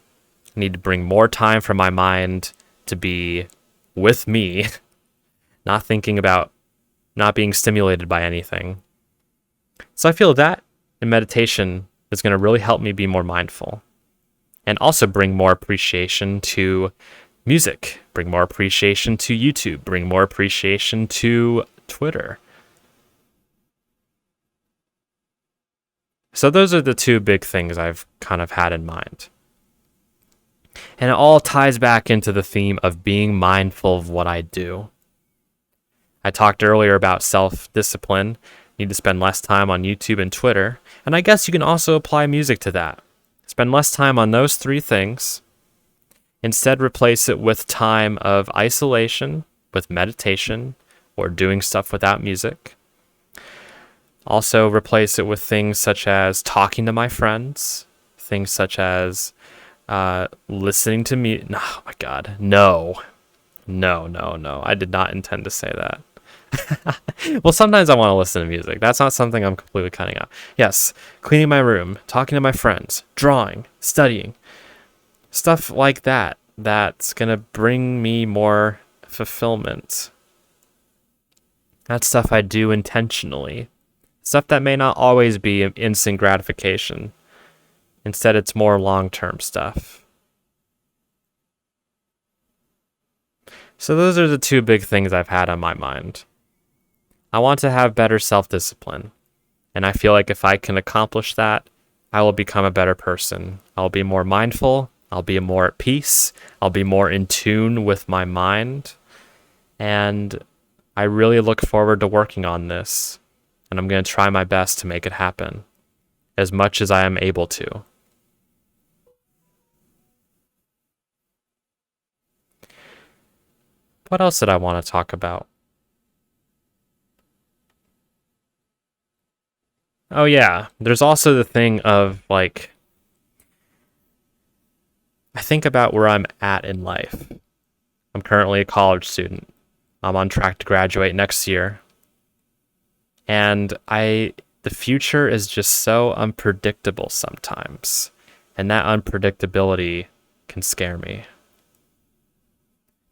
I need to bring more time for my mind to be with me, not thinking about, not being stimulated by anything. So I feel that in meditation is going to really help me be more mindful and also bring more appreciation to music, bring more appreciation to YouTube, bring more appreciation to Twitter. So those are the two big things I've kind of had in mind. And it all ties back into the theme of being mindful of what I do. I talked earlier about self-discipline. You need to spend less time on YouTube and Twitter. And I guess you can also apply music to that. Spend less time on those three things. Instead, replace it with time of isolation, with meditation, or doing stuff without music. Also, replace it with things such as talking to my friends, things such as listening to me. Oh my God, no. I did not intend to say that. Well, sometimes I want to listen to music. That's not something I'm completely cutting out. Yes, cleaning my room, talking to my friends, drawing, studying, stuff like that. That's going to bring me more fulfillment. That's stuff I do intentionally. Stuff that may not always be instant gratification. Instead, it's more long-term stuff. So those are the two big things I've had on my mind. I want to have better self-discipline. And I feel like if I can accomplish that, I will become a better person. I'll be more mindful. I'll be more at peace. I'll be more in tune with my mind. And I really look forward to working on this. And I'm going to try my best to make it happen as much as I am able to. What else did I want to talk about? Oh yeah, there's also the thing of like, I think about where I'm at in life. I'm currently a college student. I'm on track to graduate next year. And the future is just so unpredictable sometimes. And that unpredictability can scare me.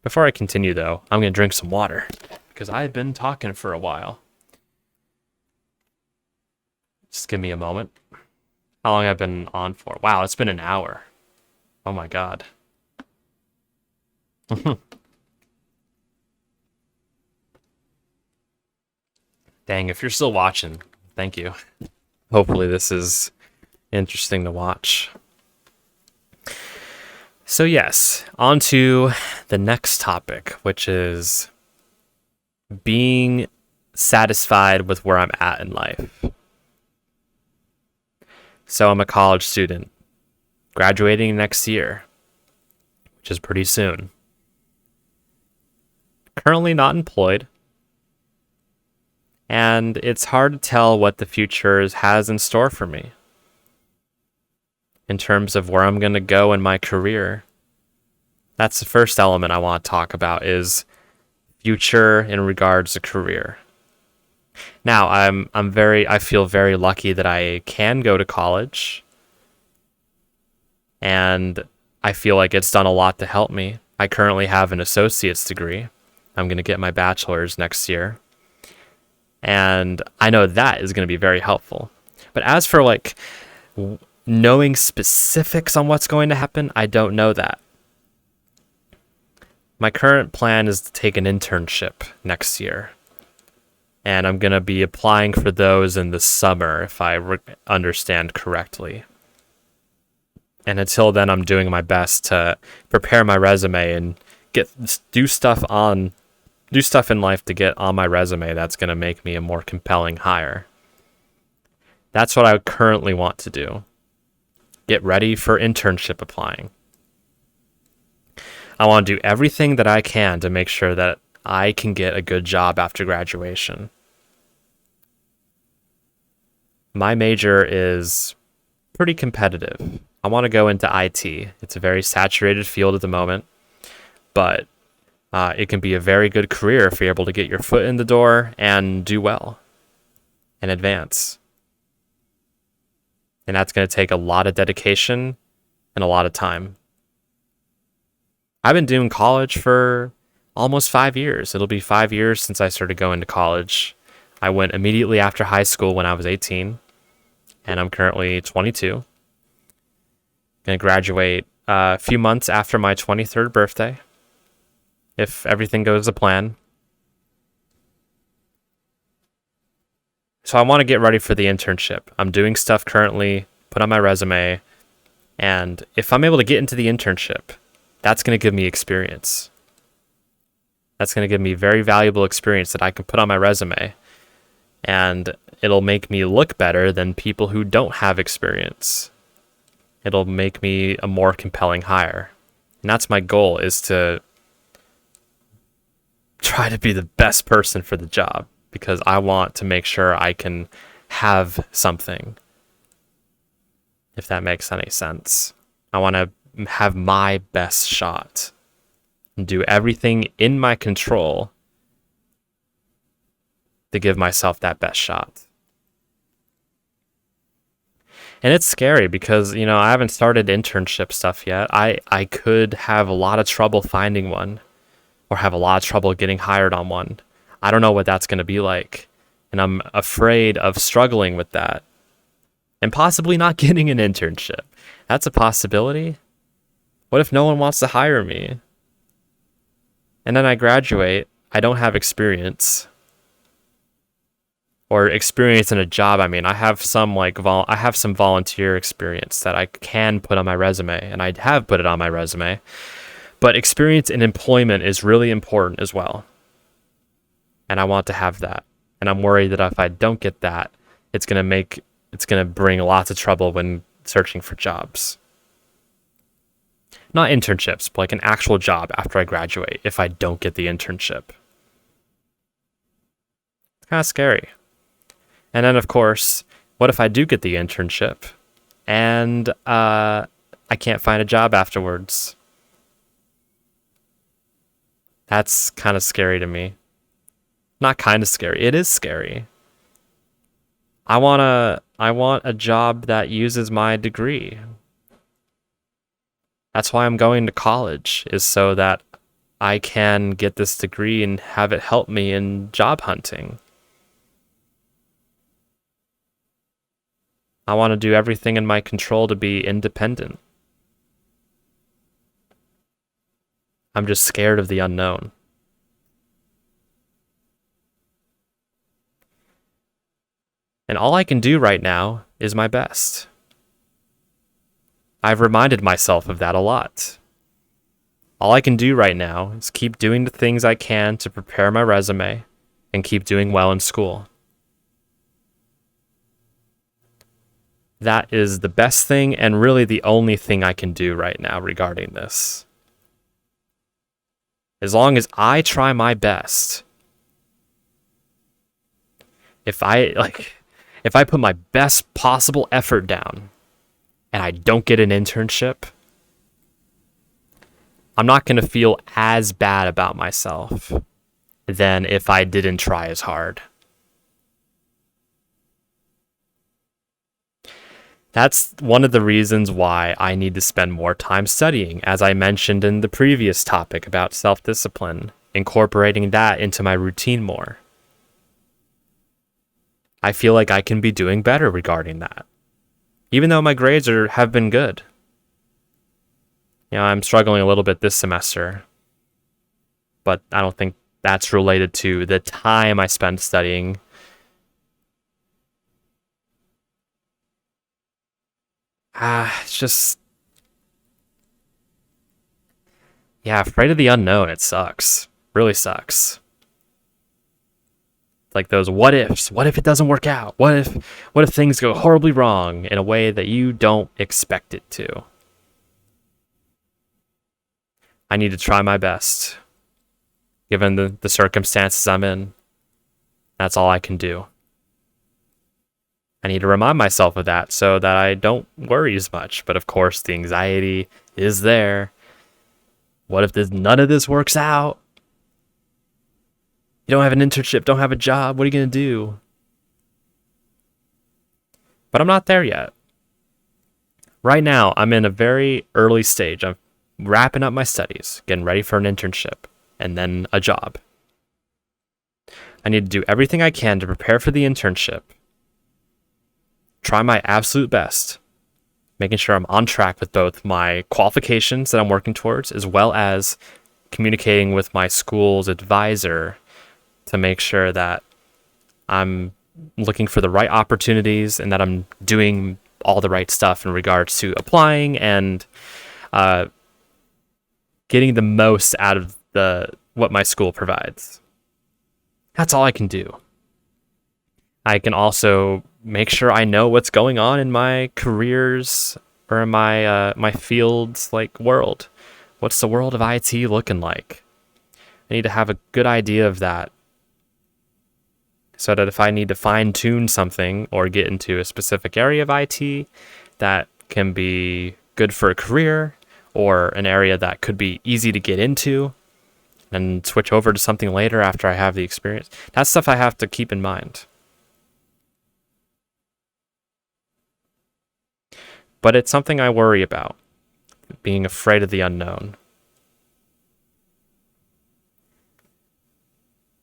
Before I continue though, I'm going to drink some water because I've been talking for a while. Just give me a moment. How long I've been on for? Wow, it's been an hour. Oh my God. Dang, if you're still watching, thank you. Hopefully this is interesting to watch. So, yes, on to the next topic, which is being satisfied with where I'm at in life. So, I'm a college student, graduating next year, which is pretty soon. Currently not employed, and it's hard to tell what the future has in store for me in terms of where I'm going to go in my career. That's the first element I want to talk about is future in regards to career. Now, I feel very lucky that I can go to college, and I feel like it's done a lot to help me. I currently have an associate's degree. I'm going to get my bachelor's next year. And I know that is going to be very helpful. But as for like knowing specifics on what's going to happen, I don't know that. My current plan is to take an internship next year. And I'm going to be applying for those in the summer, if I understand correctly. And until then, I'm doing my best to prepare my resume and do stuff in life to get on my resume that's going to make me a more compelling hire. That's what I currently want to do. Get ready for internship applying. I want to do everything that I can to make sure that I can get a good job after graduation. My major is pretty competitive. I want to go into IT. It's a very saturated field at the moment, but it can be a very good career if you're able to get your foot in the door and do well and advance. And that's going to take a lot of dedication and a lot of time. I've been doing college for almost 5 years. It'll be 5 years since I started going to college. I went immediately after high school when I was 18, and I'm currently 22. Going to graduate a few months after my 23rd birthday, if everything goes to plan. So I want to get ready for the internship. I'm doing stuff currently, put on my resume, and if I'm able to get into the internship, that's going to give me experience. That's going to give me very valuable experience that I can put on my resume, and it'll make me look better than people who don't have experience. It'll make me a more compelling hire. And that's my goal, is to try to be the best person for the job, because I want to make sure I can have something, if that makes any sense. I want to have my best shot and do everything in my control to give myself that best shot. And it's scary because, I haven't started internship stuff yet. I could have a lot of trouble finding one, or have a lot of trouble getting hired on one. I don't know what that's going to be like. And I'm afraid of struggling with that and possibly not getting an internship. That's a possibility. What if no one wants to hire me? And then I graduate, I don't have experience. Or experience in a job. I mean, I have some volunteer experience that I can put on my resume, and I have put it on my resume. But experience in employment is really important as well. And I want to have that. And I'm worried that if I don't get that, it's going to bring lots of trouble when searching for jobs. Not internships, but like an actual job after I graduate if I don't get the internship. It's kind of scary. And then, of course, what if I do get the internship and I can't find a job afterwards? That's kind of scary to me. Not kind of scary. It is scary. I want a job that uses my degree. That's why I'm going to college, is so that I can get this degree and have it help me in job hunting. I want to do everything in my control to be independent. I'm just scared of the unknown. And all I can do right now is my best. I've reminded myself of that a lot. All I can do right now is keep doing the things I can to prepare my resume and keep doing well in school. That is the best thing and really the only thing I can do right now regarding this. As long as I try my best, if I put my best possible effort down and I don't get an internship, I'm not going to feel as bad about myself than if I didn't try as hard. That's one of the reasons why I need to spend more time studying, as I mentioned in the previous topic about self-discipline, incorporating that into my routine more. I feel like I can be doing better regarding that, even though my grades have been good. I'm struggling a little bit this semester, but I don't think that's related to the time I spend studying. It's just, afraid of the unknown. It sucks. Really sucks. Like those what ifs. What if it doesn't work out? What if things go horribly wrong in a way that you don't expect it to? I need to try my best, given the circumstances I'm in. That's all I can do. I need to remind myself of that so that I don't worry as much. But of course, the anxiety is there. What if none of this works out? You don't have an internship, don't have a job. What are you going to do? But I'm not there yet. Right now, I'm in a very early stage. I'm wrapping up my studies, getting ready for an internship, and then a job. I need to do everything I can to prepare for the internship. Try my absolute best, making sure I'm on track with both my qualifications that I'm working towards, as well as communicating with my school's advisor to make sure that I'm looking for the right opportunities and that I'm doing all the right stuff in regards to applying and getting the most out of what my school provides. That's all I can do. I can also make sure I know what's going on in my careers or in my field's world. What's the world of IT looking like? I need to have a good idea of that, so that if I need to fine tune something or get into a specific area of IT that can be good for a career or an area that could be easy to get into and switch over to something later after I have the experience, that's stuff I have to keep in mind. But it's something I worry about, being afraid of the unknown.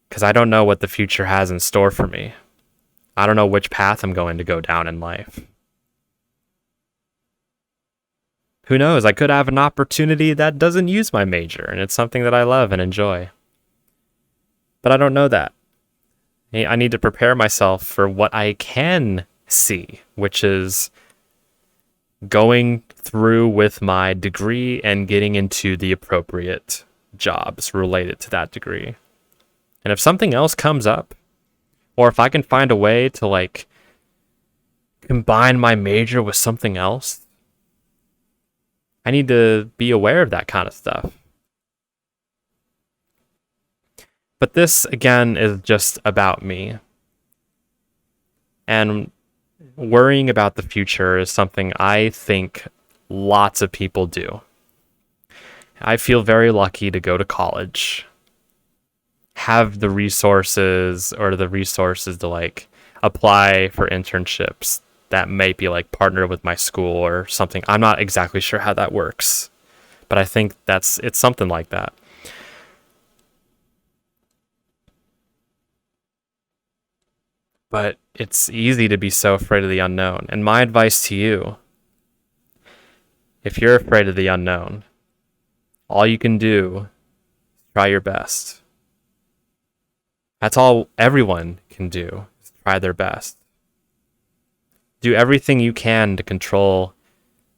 Because I don't know what the future has in store for me. I don't know which path I'm going to go down in life. Who knows? I could have an opportunity that doesn't use my major, and it's something that I love and enjoy. But I don't know that. I need to prepare myself for what I can see, which is going through with my degree and getting into the appropriate jobs related to that degree. And if something else comes up, or if I can find a way to combine my major with something else, I need to be aware of that kind of stuff. But this, again, is just about me. And worrying about the future is something I think lots of people do. I feel very lucky to go to college, have the resources to apply for internships that may be partnered with my school or something. I'm not exactly sure how that works, but I think it's something like that. But it's easy to be so afraid of the unknown. And my advice to you, if you're afraid of the unknown, all you can do is try your best. That's all everyone can do, is try their best. Do everything you can to control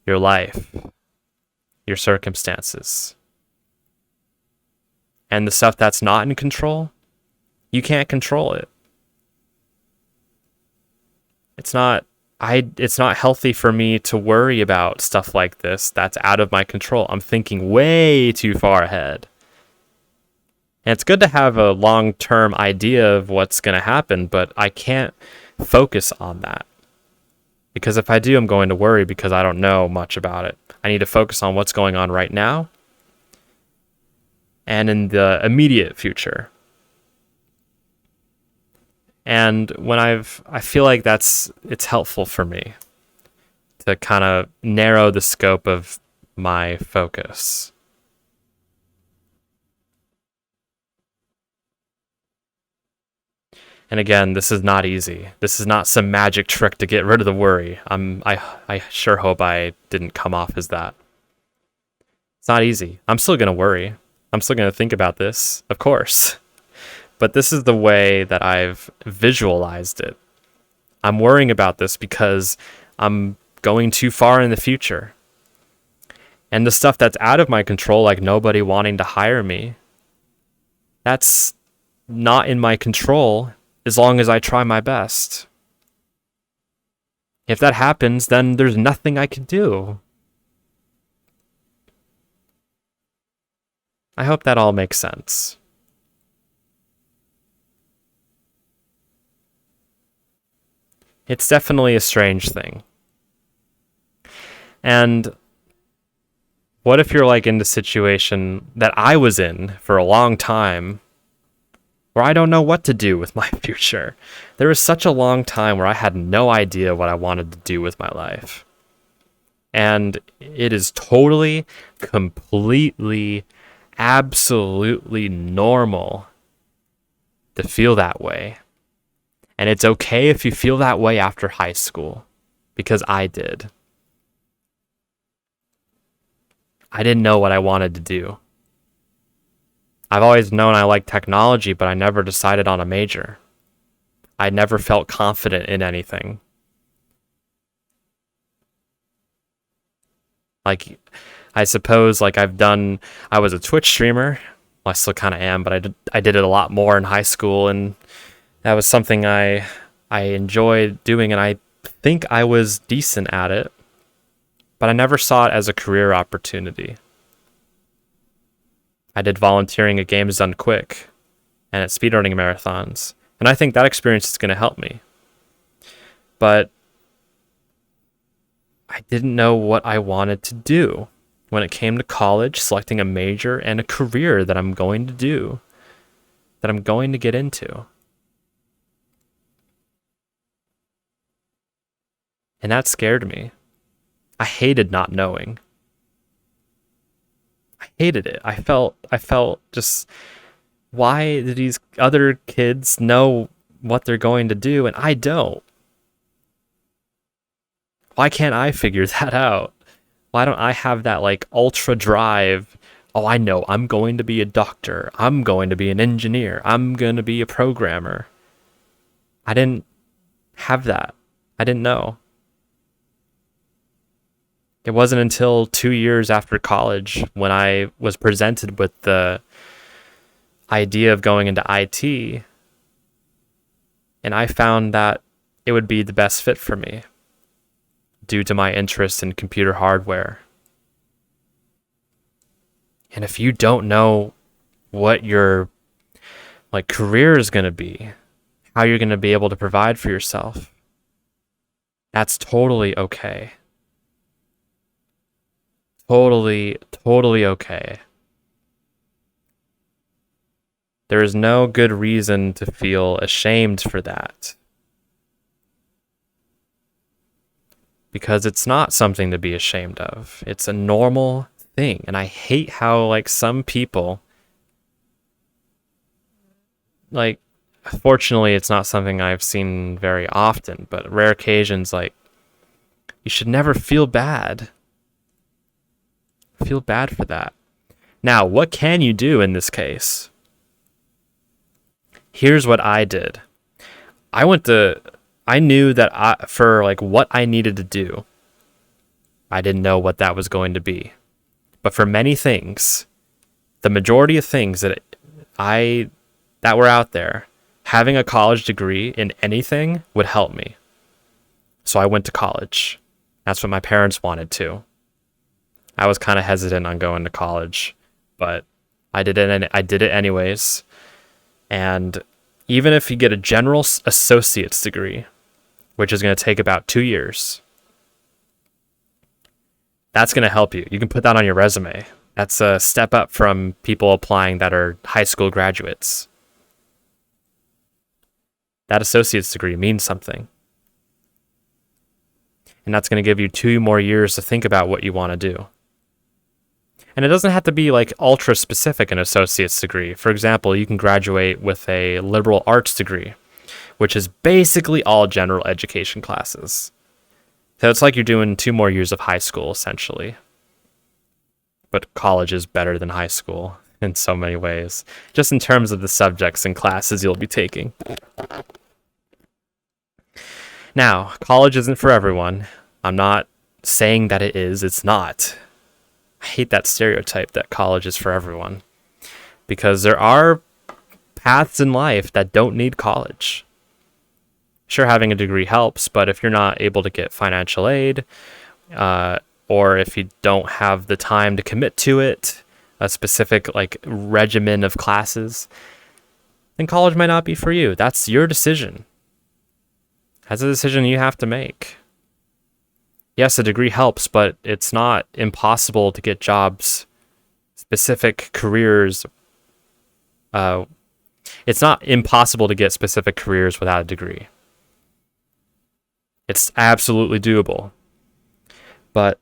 your life, your circumstances. And the stuff that's not in control, you can't control it. It's not healthy for me to worry about stuff like this that's out of my control. I'm thinking way too far ahead. And it's good to have a long-term idea of what's going to happen, but I can't focus on that. Because if I do, I'm going to worry because I don't know much about it. I need to focus on what's going on right now and in the immediate future. And when I feel like it's helpful for me to kind of narrow the scope of my focus. And again, this is not easy. This is not some magic trick to get rid of the worry. I sure hope I didn't come off as that. It's not easy. I'm still going to worry. I'm still going to think about this, of course. But this is the way that I've visualized it. I'm worrying about this because I'm going too far in the future. And the stuff that's out of my control, like nobody wanting to hire me, that's not in my control as long as I try my best. If that happens, then there's nothing I can do. I hope that all makes sense. It's definitely a strange thing. And what if you're like in the situation that I was in for a long time, where I don't know what to do with my future? There was such a long time where I had no idea what I wanted to do with my life. And it is totally, completely, absolutely normal to feel that way. And it's okay if you feel that way after high school, because I did. I didn't know what I wanted to do. I've always known I liked technology, but I never decided on a major. I never felt confident in anything. Like, I suppose, like I was a Twitch streamer. Well, I still kind of am, but I did it a lot more in high school, and that was something I enjoyed doing, and I think I was decent at it, but I never saw it as a career opportunity. I did volunteering at Games Done Quick and at speedrunning marathons, and I think that experience is going to help me. But I didn't know what I wanted to do when it came to college, selecting a major and a career that I'm going to do, that I'm going to get into. And that scared me. I hated not knowing. I hated it. I felt just, why do these other kids know what they're going to do and I don't? Why can't I figure that out? Why don't I have that like ultra drive? Oh, I know, I'm going to be a doctor. I'm going to be an engineer. I'm going to be a programmer. I didn't have that. I didn't know. It wasn't until 2 years after college when I was presented with the idea of going into IT, and I found that it would be the best fit for me due to my interest in computer hardware. And if you don't know what your like career is going to be, how you're going to be able to provide for yourself, that's totally okay. Totally okay. There is no good reason to feel ashamed for that. Because it's not something to be ashamed of. It's a normal thing. And I hate how, like, some people, like, fortunately, it's not something I've seen very often, but rare occasions, like, you should never feel bad. Feel bad for that. Now, what can you do in this case? Here's what I did. I knew that for like what I needed to do, I didn't know what that was going to be. But for many things, the majority of things that I that were out there, having a college degree in anything would help me. So I went to college. That's what my parents wanted too. I was kind of hesitant on going to college, but I did it. I did it anyways. And even if you get a general associate's degree, which is going to take about 2 years, that's going to help you. You can put that on your resume. That's a step up from people applying that are high school graduates. That associate's degree means something. And that's going to give you 2 more years to think about what you want to do. And it doesn't have to be like ultra specific an associate's degree. For example, you can graduate with a liberal arts degree, which is basically all general education classes. So it's like you're doing 2 more years of high school, essentially. But college is better than high school in so many ways, just in terms of the subjects and classes you'll be taking. Now, college isn't for everyone. I'm not saying that it is. It's not. I hate that stereotype that college is for everyone, because there are paths in life that don't need college. Sure, having a degree helps, but if you're not able to get financial aid, or if you don't have the time to commit to it, a specific like regimen of classes, then college might not be for you. That's your decision. That's a decision you have to make. Yes, a degree helps, but it's not impossible to get jobs, specific careers. It's not impossible to get specific careers without a degree. It's absolutely doable. But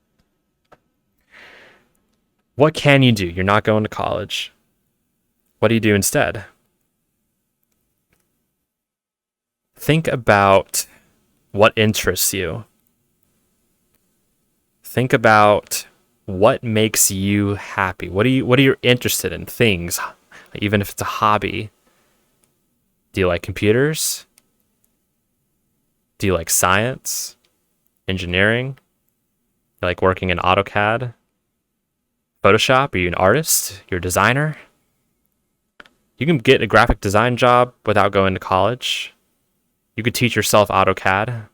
what can you do? You're not going to college. What do you do instead? Think about what interests you. Think about what makes you happy. What are you interested in? Things, even if it's a hobby. Do you like computers? Do you like science? Engineering? You like working in AutoCAD? Photoshop? Are you an artist? You're a designer? You can get a graphic design job without going to college. You could teach yourself AutoCAD.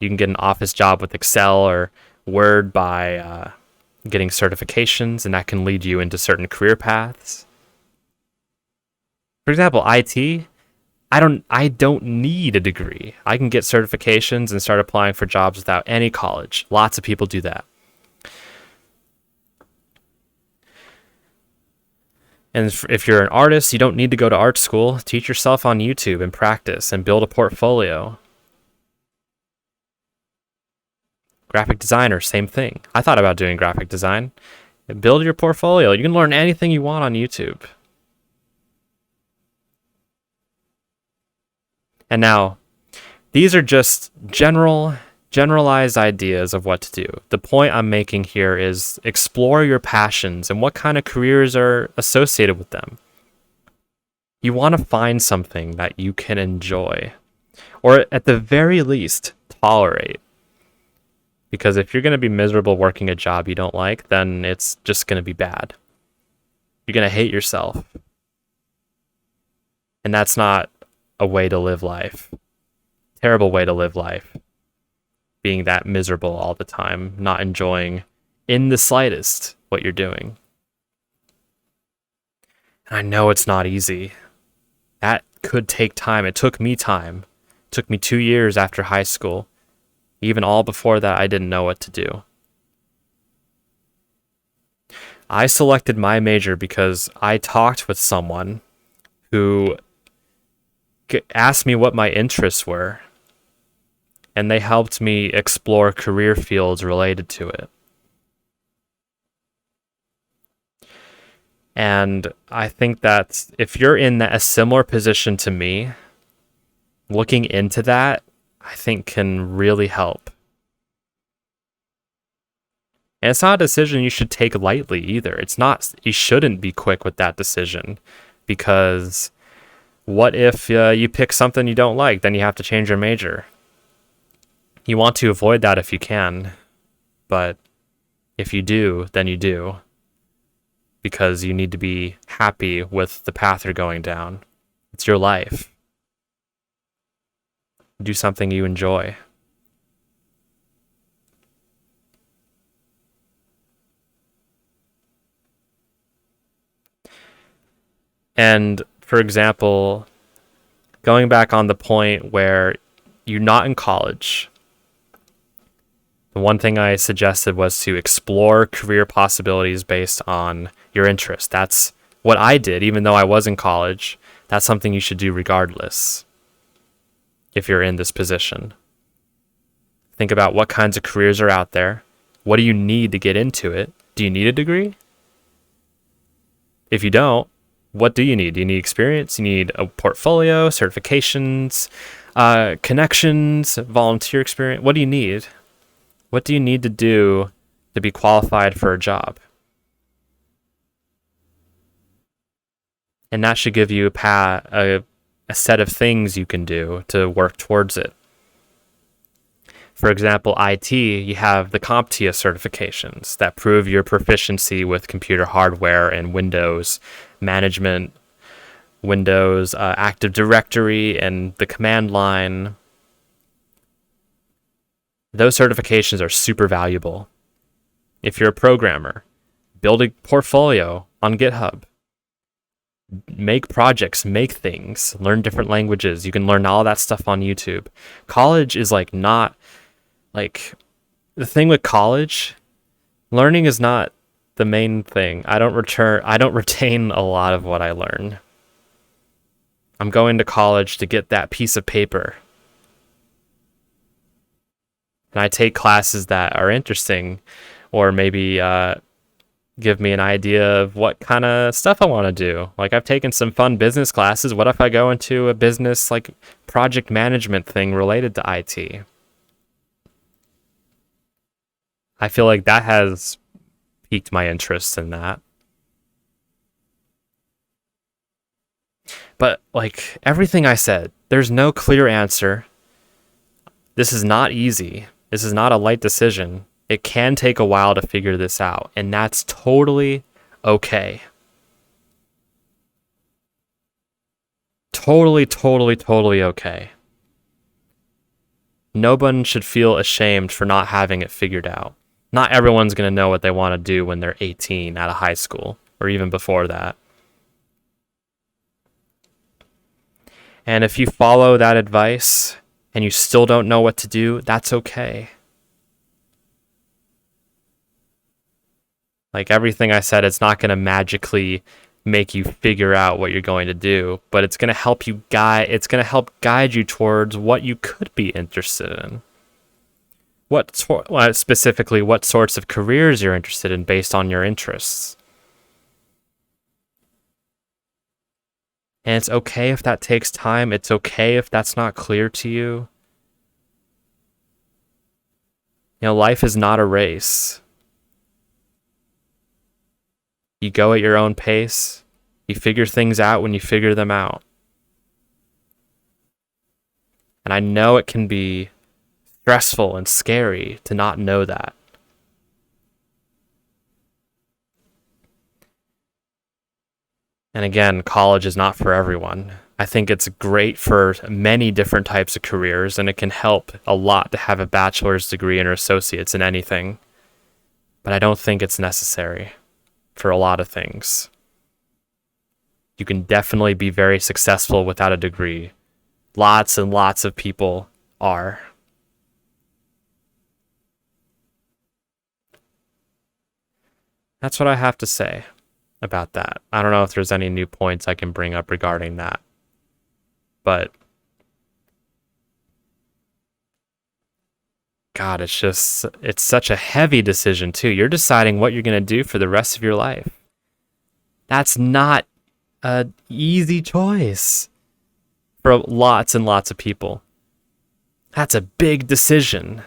You can get an office job with Excel or Word by getting certifications, and that can lead you into certain career paths. For example, IT, I don't need a degree. I can get certifications and start applying for jobs without any college. Lots of people do that. And if you're an artist, you don't need to go to art school. Teach yourself on YouTube and practice and build a portfolio. Graphic designer, same thing. I thought about doing graphic design. Build your portfolio. You can learn anything you want on YouTube. And now, these are just generalized ideas of what to do. The point I'm making here is explore your passions and what kind of careers are associated with them. You want to find something that you can enjoy, or at the very least, tolerate. Because if you're going to be miserable working a job you don't like, then it's just going to be bad. You're going to hate yourself. And that's not a way to live life. Terrible way to live life. Being that miserable all the time, not enjoying in the slightest what you're doing. And I know it's not easy. That could take time. It took me time. It took me 2 years after high school. Even all before that, I didn't know what to do. I selected my major because I talked with someone who asked me what my interests were, and they helped me explore career fields related to it. And I think that if you're in a similar position to me, looking into that, I think can really help. And it's not a decision you should take lightly either. You shouldn't be quick with that decision, because what if you pick something you don't like, then you have to change your major. You want to avoid that if you can, but if you do, then you do. because you need to be happy with the path you're going down. It's your life. Do something you enjoy. And for example, going back on the point where you're not in college, the one thing I suggested was to explore career possibilities based on your interest. That's what I did, even though I was in college. That's something you should do regardless if you're in this position. Think about what kinds of careers are out there. What do you need to get into it? Do you need a degree? If you don't, what do you need? Do you need experience? You need a portfolio, certifications, connections, volunteer experience? What do you need? What do you need to do to be qualified for a job? And that should give you a set of things you can do to work towards it. For example, IT, you have the CompTIA certifications that prove your proficiency with computer hardware and Windows management, Windows Active Directory, and the command line. Those certifications are super valuable. If you're a programmer, build a portfolio on GitHub. Make projects, make things, learn different languages. You can learn all that stuff on YouTube. College is not the thing with college, learning is not the main thing. I don't retain a lot of what I learn. I'm going to college to get that piece of paper. And I take classes that are interesting, or maybe give me an idea of what kind of stuff I want to do. Like, I've taken some fun business classes. What if I go into a business project management thing related to IT? I feel like that has piqued my interest in that. But everything I said, there's no clear answer. This is not easy. This is not a light decision. It can take a while to figure this out, and that's totally okay. Totally, totally, totally okay. No one should feel ashamed for not having it figured out. Not everyone's going to know what they want to do when they're 18 out of high school, or even before that. And if you follow that advice and you still don't know what to do, that's okay. Like everything I said, it's not going to magically make you figure out what you're going to do, but it's going to help you guide you towards what you could be interested in. Specifically, what sorts of careers you're interested in based on your interests. And it's okay if that takes time. It's okay if that's not clear to you. Life is not a race. You go at your own pace. You figure things out when you figure them out. And I know it can be stressful and scary to not know that. And again, college is not for everyone. I think it's great for many different types of careers, and it can help a lot to have a bachelor's degree and associates in anything. But I don't think it's necessary for a lot of things. You can definitely be very successful without a degree. Lots and lots of people are. That's what I have to say about that. I don't know if there's any new points I can bring up regarding that. But God, it's such a heavy decision too. You're deciding what you're going to do for the rest of your life. That's not an easy choice for lots and lots of people. That's a big decision.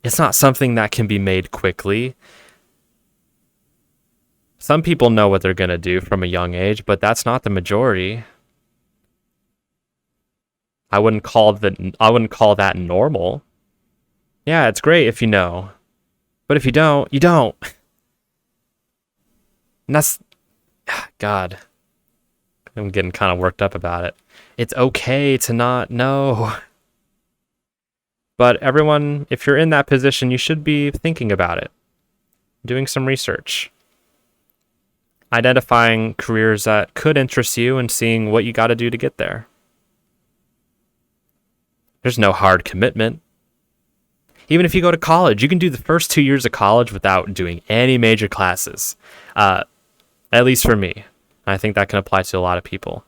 It's not something that can be made quickly. Some people know what they're going to do from a young age, but that's not the majority. I wouldn't call that normal. Yeah, it's great if you know. But if you don't, you don't. And that's, God, I'm getting kind of worked up about it. It's okay to not know. But everyone, if you're in that position, you should be thinking about it, doing some research, identifying careers that could interest you and seeing what you got to do to get there. There's no hard commitment. Even if you go to college, you can do the first 2 years of college without doing any major classes. At least for me. I think that can apply to a lot of people.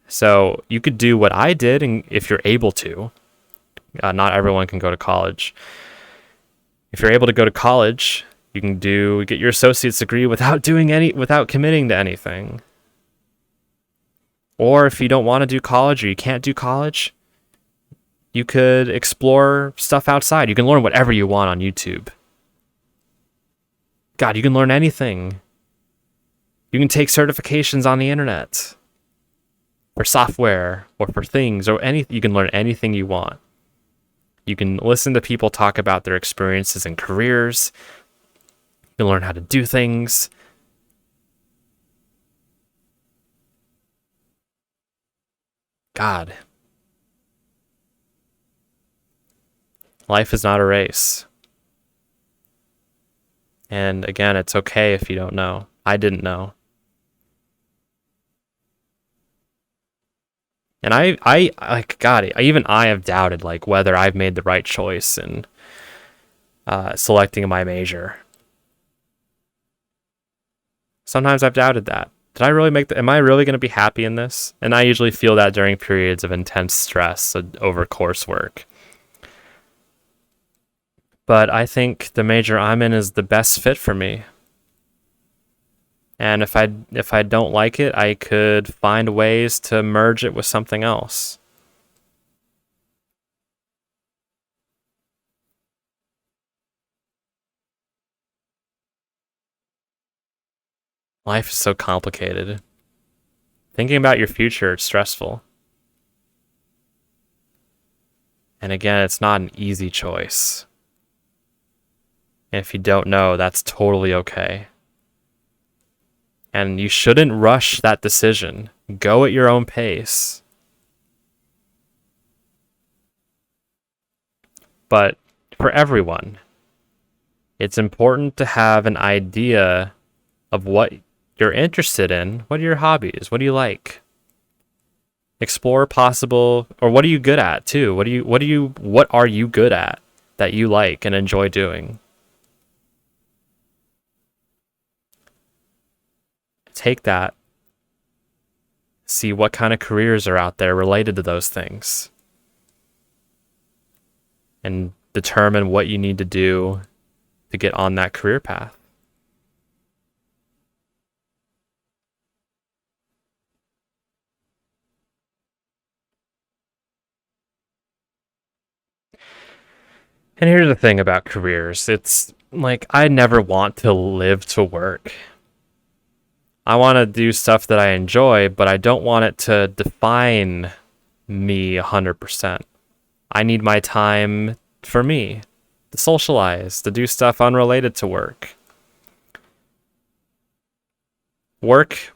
So you could do what I did, and if you're able to. Not everyone can go to college. If you're able to go to college, you can get your associate's degree without committing to anything. Or if you don't want to do college or you can't do college, you could explore stuff outside. You can learn whatever you want on YouTube. God, you can learn anything. You can take certifications on the internet for software or for things or anything. You can learn anything you want. You can listen to people talk about their experiences and careers. You can learn how to do things. God. Life is not a race. And again, it's okay if you don't know. I didn't know. And I like, God, even I have doubted like whether I've made the right choice in selecting my major. Sometimes I've doubted that. Did I really am I really going to be happy in this? And I usually feel that during periods of intense stress over coursework. But I think the major I'm in is the best fit for me. And if I don't like it, I could find ways to merge it with something else. Life is so complicated. Thinking about your future, it's stressful. And again, it's not an easy choice. And if you don't know, that's totally okay. And you shouldn't rush that decision. Go at your own pace. But for everyone, it's important to have an idea of what you're interested in. What are your hobbies? What do you like? Explore possible, or what are you good at too? What are you good at that you like and enjoy doing? Take that, see what kind of careers are out there related to those things, and determine what you need to do to get on that career path. And here's the thing about careers. It's like, I never want to live to work. I want to do stuff that I enjoy, but I don't want it to define me 100%. I need my time for me, to socialize, to do stuff unrelated to work. Work,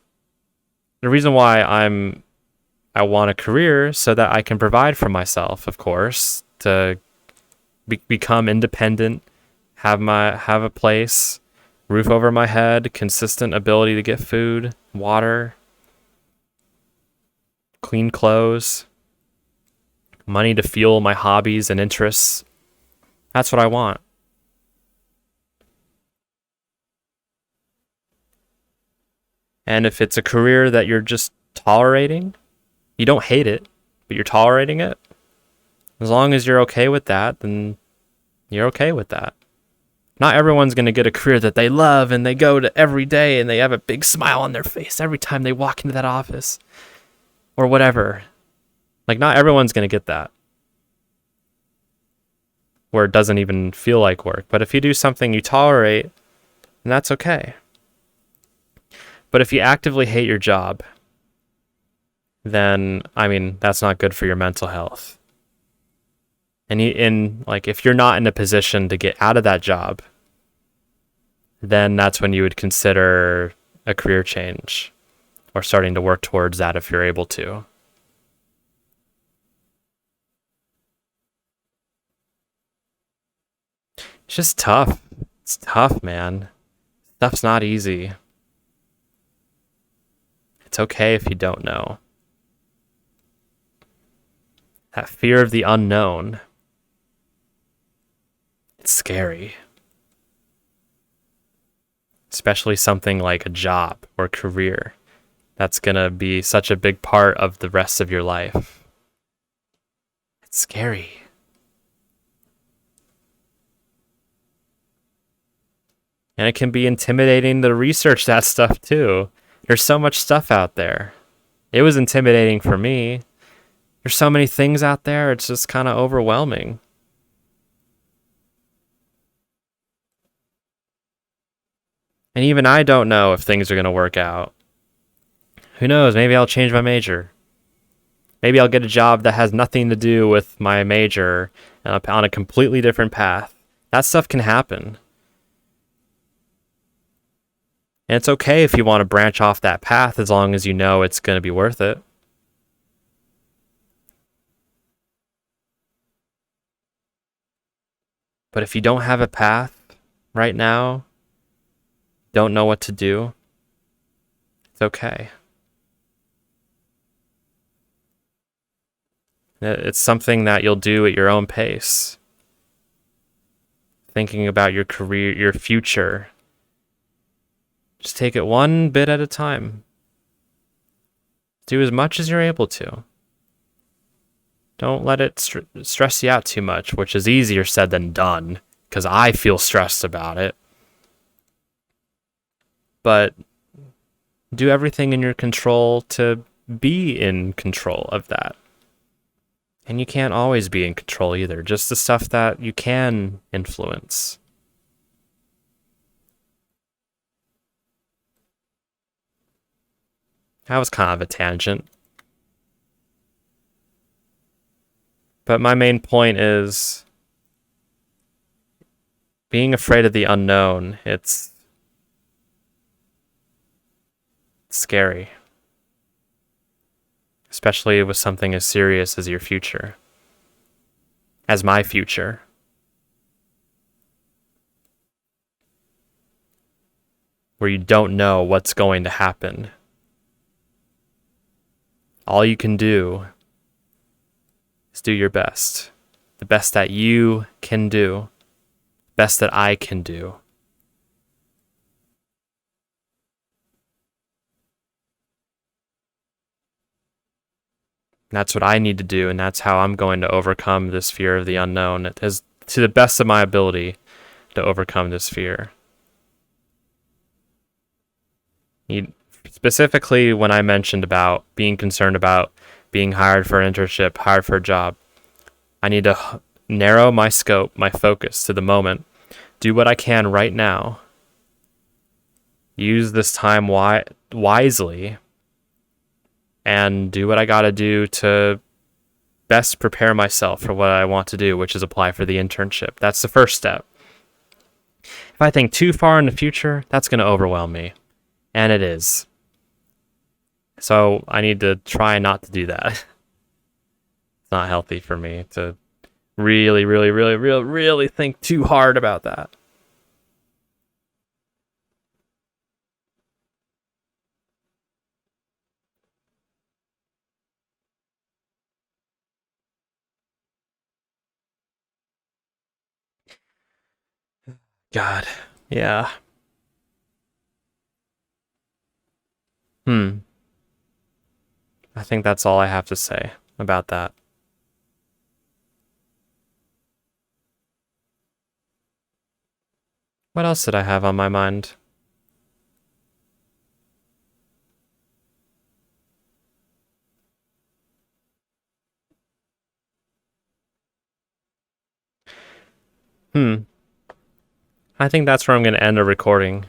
the reason why I want a career so that I can provide for myself, of course, to become independent, have a place, roof over my head, consistent ability to get food, water, clean clothes, money to fuel my hobbies and interests. That's what I want. And if it's a career that you're just tolerating, you don't hate it, but you're tolerating it, as long as you're okay with that, then you're okay with that. Not everyone's going to get a career that they love and they go to every day and they have a big smile on their face every time they walk into that office or whatever. Like, not everyone's going to get that, where it doesn't even feel like work. But if you do something you tolerate, then that's okay. But if you actively hate your job, then, I mean, that's not good for your mental health. And if you're not in a position to get out of that job, then that's when you would consider a career change or starting to work towards that if you're able to. It's just tough. It's tough, man. Stuff's not easy. It's okay if you don't know. That fear of the unknown. It's scary. Especially something like a job or career. That's gonna be such a big part of the rest of your life. It's scary. And it can be intimidating to research that stuff too. There's so much stuff out there. It was intimidating for me. There's so many things out there, it's just kind of overwhelming. And even I don't know if things are going to work out. Who knows? Maybe I'll change my major. Maybe I'll get a job that has nothing to do with my major and on a completely different path. That stuff can happen. And it's okay if you want to branch off that path as long as you know it's going to be worth it. But if you don't have a path right now, don't know what to do, it's okay. It's something that you'll do at your own pace. Thinking about your career, your future. Just take it one bit at a time. Do as much as you're able to. Don't let it stress you out too much, which is easier said than done, because I feel stressed about it. But do everything in your control to be in control of that. And you can't always be in control either, just the stuff that you can influence. That was kind of a tangent. But my main point is being afraid of the unknown. It's scary. Especially with something as serious as your future. As my future. Where you don't know what's going to happen. All you can do is do your best. The best that you can do. The best that I can do. That's what I need to do, and that's how I'm going to overcome this fear of the unknown. It is to the best of my ability to overcome this fear. Specifically, when I mentioned about being concerned about being hired for an internship, hired for a job, I need to narrow my scope, my focus to the moment, do what I can right now, use this time wisely, and do what I gotta do to best prepare myself for what I want to do, which is apply for the internship. That's the first step. If I think too far in the future, that's going to overwhelm me. And it is. So I need to try not to do that. It's not healthy for me to really think too hard about that. God, yeah. I think that's all I have to say about that. What else did I have on my mind? I think that's where I'm going to end a recording.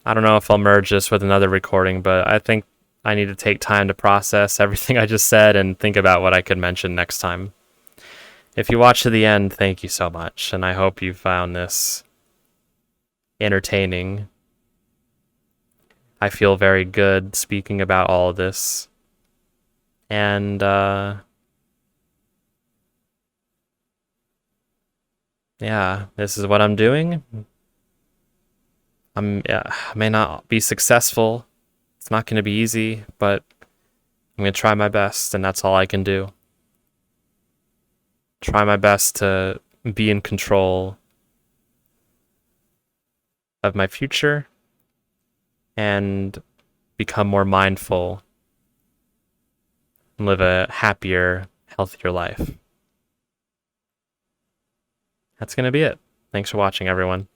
I don't know if I'll merge this with another recording, but I think I need to take time to process everything I just said and think about what I could mention next time. If you watched to the end, thank you so much, and I hope you found this entertaining I feel very good speaking about all of this. And yeah, this is what I'm doing. I may not be successful. It's not going to be easy, but I'm going to try my best, and that's all I can do. Try my best to be in control of my future and become more mindful and live a happier, healthier life. That's going to be it. Thanks for watching, everyone.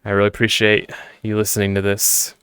I really appreciate you listening to this.